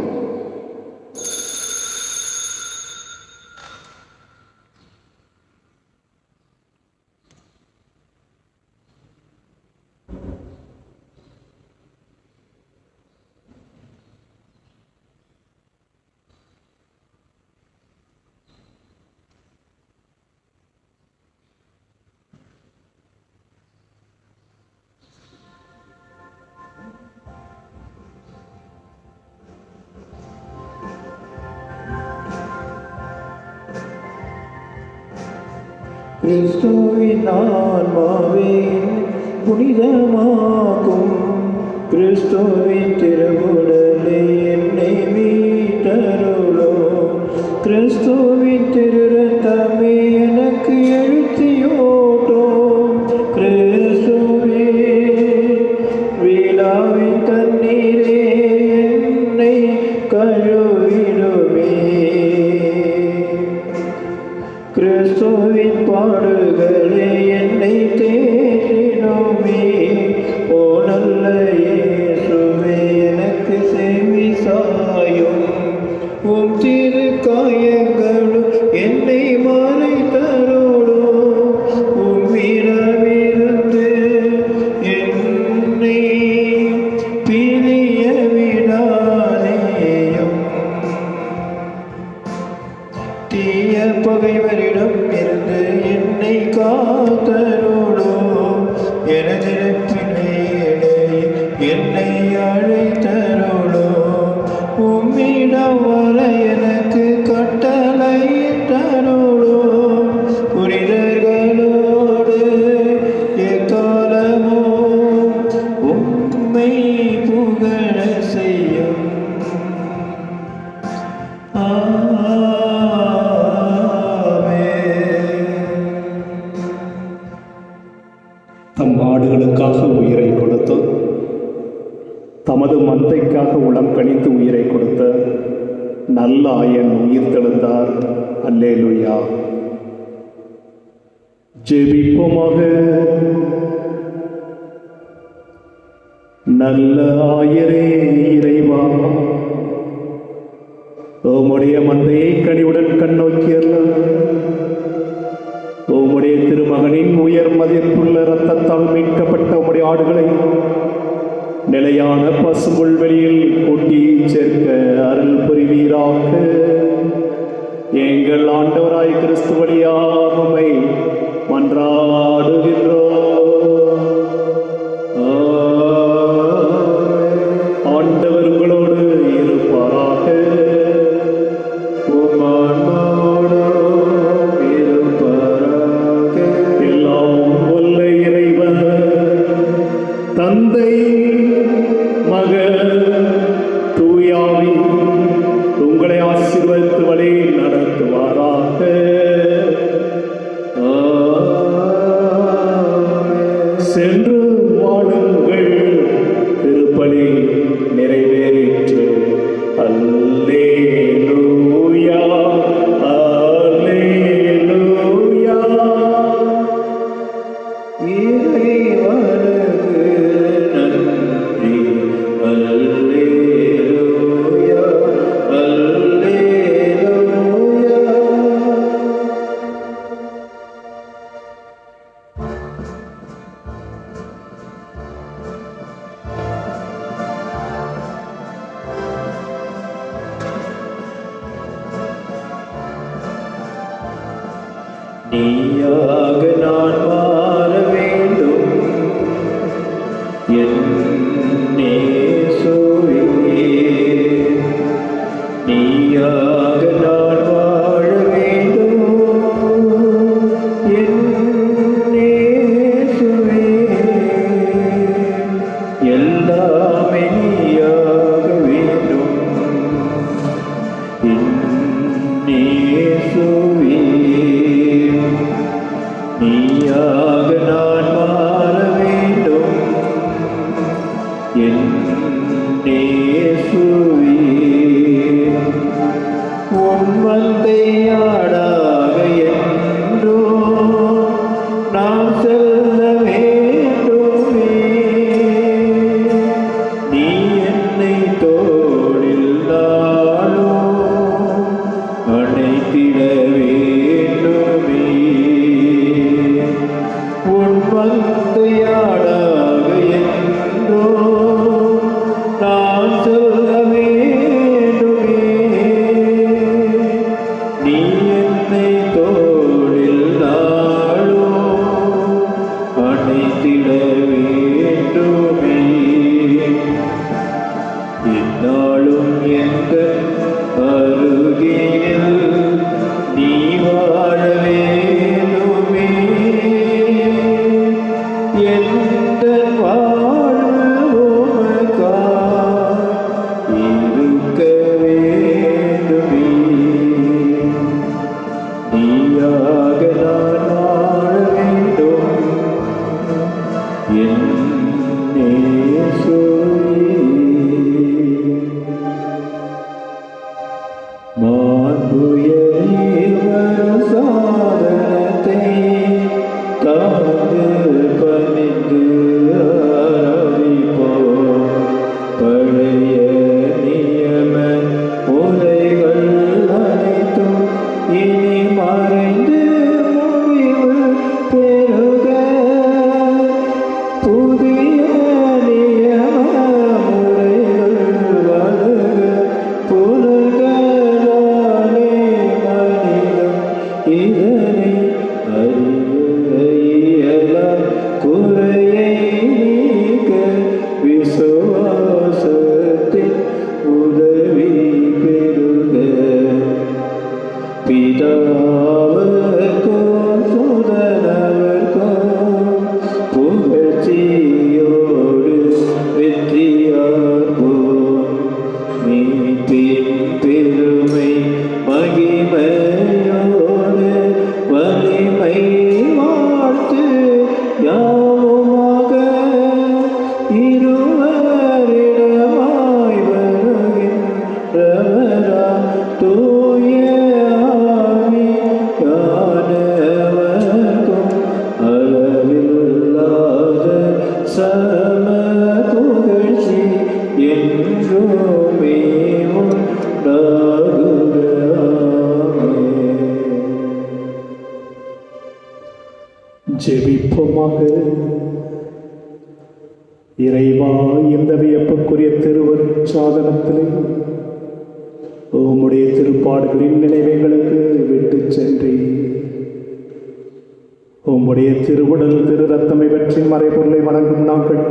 கிறிஸ்துவின் ஆன்மாவே புனிதமாக்கும், கிறிஸ்துவின் திருவுடலை என்னை மீட்டருளோ, கிறிஸ்துவின் திரு ரத்தமே எனக்கு எழுத்தியோட்டும், கிறிஸ்துவே விழாவின் தண்ணீரே என்னை கழுவிடுமே, கிறிஸ்துவின் பாடுகளே என்னை தேற்றிடுமே. ஓ நல்ல இயேசுவே, எனக்கு செவி சாயும், உம் திரு காயங்களும் என்னை மறைத்தருளும், உம்மிடமிருந்து என்னை பிரிய விடாதேயும், தீய பகைவரிடம் இருந்து என்னை காத்தருளோ, எனது பிள்ளையிடையே என்னை அழைத்தருளோ, உம்மிடம் வர எனக்கு கட்டளையிட்டருளோ, புனிதர்களோடு எக்காலமோ உம்மை புகழ செய்யும். தம் ஆடுகளுக்காக உயிரை கொடுத்து, தமது மந்தைக்காக உளம் கணித்து உயிரை கொடுத்த நல்ல ஆயன் உயிர் தெழுந்தார். அல்லேலூயா. ஜெபிப்போமாக. நல்ல ஆயரே இறைவா, உம்முடைய மந்தையை கனிவுடன் கண்ணோக்கியல்ல, உம்முடைய திருமகனின் உயர் மதிப்புள்ள இரத்தத்தால் மீட்கப்பட்ட உம்முடைய ஆடுகளை நிலையான பசும்புல்வெளியில் கூட்டி சேர்க்க அருள் புரிவீராக. எங்கள் ஆண்டவராய் கிறிஸ்து வழியாக உம்மை மன்றாடுகின்றோம். ஆண்டவர் உங்களோடு இருப்பாராக. எல்லாம் வல்ல இறைவன் தந்தை, மகன், தூயாவி உங்களை ஆசீர்வதித்து வழி நடத்துவாராக. சென்று வாழுங்கள். திருப்பலி நிறைவேறிற்று. அல்லேலூயா, அல்லேலூயா. இறைவனுக்கு நன்றி. அல்லேலூயா, அல்லேலூயா. நீயாக நான் மாற வேண்டும், என் இயேசுவே. நீயாக நான் வாழ வேண்டும், என் இயேசுவே. எல்லாமே நீயாக வேண்டும், இயேசுவே, நீயாக நான் மாற வேண்டும். என் இயேசுவே, உன் மந்தையாடாக என்றோ நான் செல்ல வேண்டுமே. நீ என்னை தோளில் நாளும் அணைத்திட வேண்டுமே. உன் மந்தையாடாக என்றோ நான் செல்ல வேண்டுமே. நீ என்னை தோளில் நாளும் அணைத்திட வேண்டுமே. என்னாலும் எங்கள் அருகினில் நீ வாழ வேண்டுமே. எந்தன் வாழ்வு உமக்காய் இருக்க வேண்டுமே. நீயாக நான் வாழ வேண்டும். என் இயேசுவே, மாண்புயரே வரும் சாதனத்தை தாழ்ந்து பணிந்து ஆராதிப்போம். பழைய நியம முறைகள் அனைத்தும் இனி மறைந்து முடிவு பெறுக. புதிய நியம முறைகள் வருக. புலன்களாலே மனிதன் இதனை அறிய இயலா. குறையை நீக்க விசுவாசத்தின் உதவி பெறுக. பிதாவுக்கும் சுதனவர்க்கும் புகழ்ச்சியோடு வெற்றியார்வோம். மீட்பின் பெருமை மகிமையோடு வலிமை வாழ்த்து யாவுமாக இருவரிடமாய் வருகின்றவரா தூய ஆவியானவர்க்கும் அளவில்லாத சம புகழ்ச்சி என்றுமே உண்டாகுக. ஆமென். ஜெபிப்போமாக. இறைவா, இந்த வியப்புக்குரிய திருவருட் சாதனத்திலே உம்முடைய திருப்பாடுகளின் நினைவுகளுக்கு விட்டு சென்றே உம்முடைய திருவுடல் திரு ரத்தம் இவற்றின் மறைபொருளை வணங்கும் நாங்கள்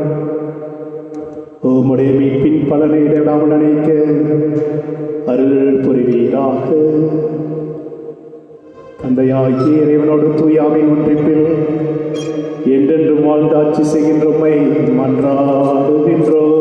உம்முடைய மீட்பின் பலனை இடைவிடாமல் அணைக்க அருள் புரிவீராக. தந்தையாகிய இறைவனோடு தூயாவின் ஒன்றிப்பில் என்றென்றும் வாழ்ந்து ஆட்சி செய்கின்ற உம்மை மன்றாடுகின்றோம்.